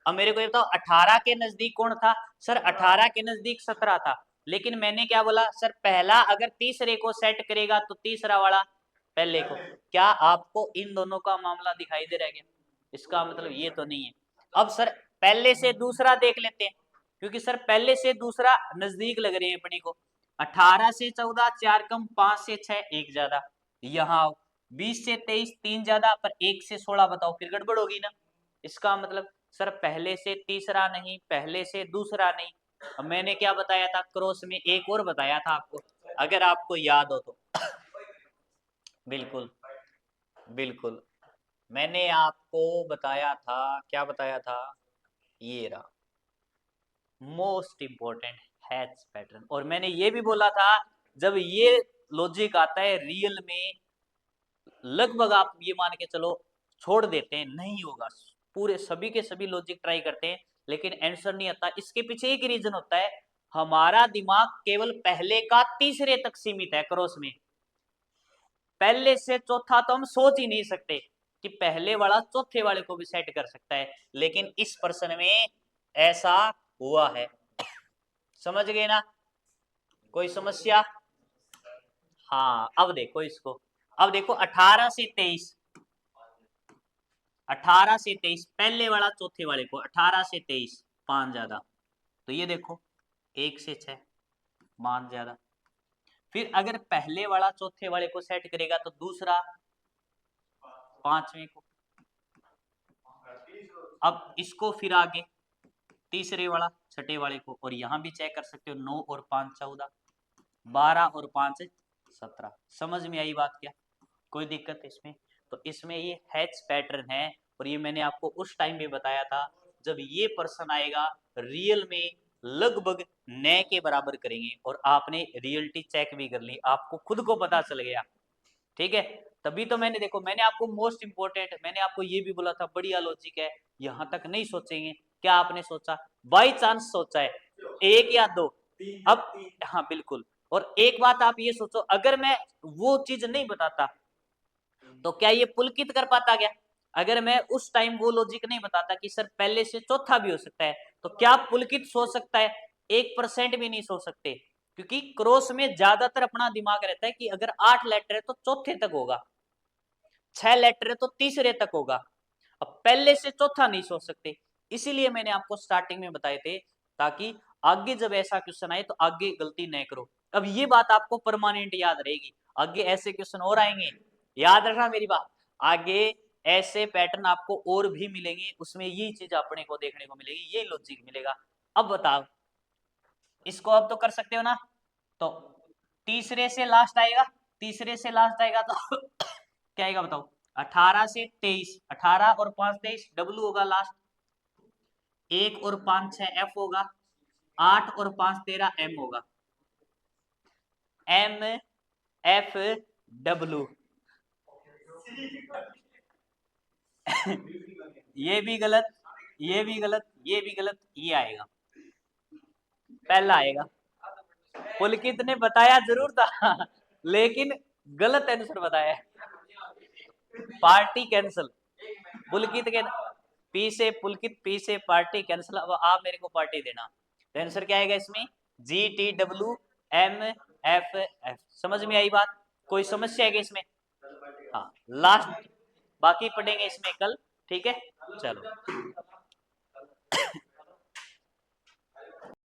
अब मेरे को ये बताओ 18 के नजदीक कौन था। सर 18 के नजदीक 17 था, लेकिन मैंने क्या बोला सर, पहला अगर तीसरे को सेट करेगा तो तीसरा वाला पहले को। क्या आपको इन दोनों का मामला दिखाई दे रहा है क्या? इसका मतलब ये तो नहीं है। अब सर पहले से दूसरा देख लेते हैं, क्योंकि सर पहले से दूसरा नजदीक लग रहे हैं अपने को। 18 से 14 4 कम, 5 से 6 1 ज्यादा, यहाँ 20 से 23 3 ज्यादा, पर 1 से 16 बताओ, फिर गड़बड़ होगी ना। इसका मतलब सर पहले से तीसरा नहीं, पहले से दूसरा नहीं। अब मैंने क्या बताया था, क्रॉस में एक और बताया था आपको, अगर आपको याद हो तो। बिल्कुल बिल्कुल, मैंने आपको बताया था, क्या बताया था, ये रहा मोस्ट इंपॉर्टेंट हैच पैटर्न। और मैंने ये भी बोला था जब ये लॉजिक आता है रियल में, लगभग आप ये मान के चलो छोड़ देते हैं, नहीं होगा, पूरे सभी के सभी लॉजिक ट्राई करते हैं लेकिन आंसर नहीं आता। इसके पीछे एक रीजन होता है, हमारा दिमाग केवल पहले का तीसरे तक सीमित है क्रॉस में। पहले से चौथा तो हम सोच ही नहीं सकते कि पहले वाला चौथे वाले को भी सेट कर सकता है, लेकिन इस प्रश्न में ऐसा हुआ है। समझ गए ना, कोई समस्या? हाँ अब देखो इसको, अब देखो 18 से 23, 18 से 23 पहले वाला चौथे वाले को, 18 से 23 5 ज्यादा, तो ये देखो 1 से 6 5 ज्यादा। फिर अगर पहले वाला चौथे वाले को सेट करेगा तो दूसरा पांचवें को, अब इसको फिर आगे तीसरे वाला छठे वाले को, और यहां भी चेक कर सकते हो 9 और 5 14, 12 और 5 17। समझ में आई बात क्या, कोई दिक्कत इसमें? तो इसमें ये हैच पैटर्न है, और ये मैंने आपको उस टाइम भी बताया था जब ये पर्सन आएगा रियल में लगभग न के बराबर करेंगे, और आपने रियलिटी चेक भी कर ली, आपको खुद को पता चल गया। ठीक है, तभी तो मैंने देखो, मैंने आपको मोस्ट इंपोर्टेंट, मैंने आपको ये भी बोला था बढ़िया लॉजिक है, यहां तक नहीं सोचेंगे। क्या आपने सोचा, बाई चांस सोचा है एक या दो? अब हाँ बिल्कुल, और एक बात आप ये सोचो, अगर मैं वो चीज नहीं बताता तो क्या ये पुलकित कर पाता क्या? अगर मैं उस टाइम वो लॉजिक नहीं बताता कि सर पहले से चौथा भी हो सकता है, तो क्या पुलकित सोच सकता है? 1% भी नहीं सोच सकते, क्योंकि क्रॉस में ज्यादातर अपना दिमाग रहता है कि अगर 8 लेटर है तो चौथे तक होगा, 6 लेटर है तो तीसरे तक होगा, अब पहले से चौथा नहीं सोच सकते। इसीलिए मैंने आपको स्टार्टिंग में बताए थे, ताकि आगे जब ऐसा क्वेश्चन आए तो आगे गलती नहीं करो। अब ये बात आपको परमानेंट याद रहेगी, आगे ऐसे क्वेश्चन और आएंगे, याद रखना मेरी बात, आगे ऐसे पैटर्न आपको और भी मिलेंगे, उसमें ये चीज अपने को देखने को मिलेगी, ये लॉजिक मिलेगा। अब बताओ इसको, अब तो कर सकते हो ना? तो तीसरे से लास्ट आएगा, तीसरे से लास्ट आएगा तो क्या आएगा बताओ, 18 से 23, 18 और 5 23, डब्ल्यू होगा लास्ट, 1 और 5 6 एफ होगा, 8 और 5 13 एम होगा, एम एफ डब्ल्यू। ये भी गलत, ये भी गलत, ये भी गलत, ये आएगा पहला आएगा। पुलकित ने बताया जरूर था लेकिन गलत आंसर बताया, पार्टी कैंसल। पुलकित के पी से पुलकित, पी से पार्टी कैंसल, अब आप मेरे को पार्टी देना। तो आंसर क्या आएगा इसमें, G T W M F F. समझ में आई बात, कोई समस्या है क्या इसमें? हाँ लास्ट, बाकी पढ़ेंगे इसमें कल, ठीक है, चलो।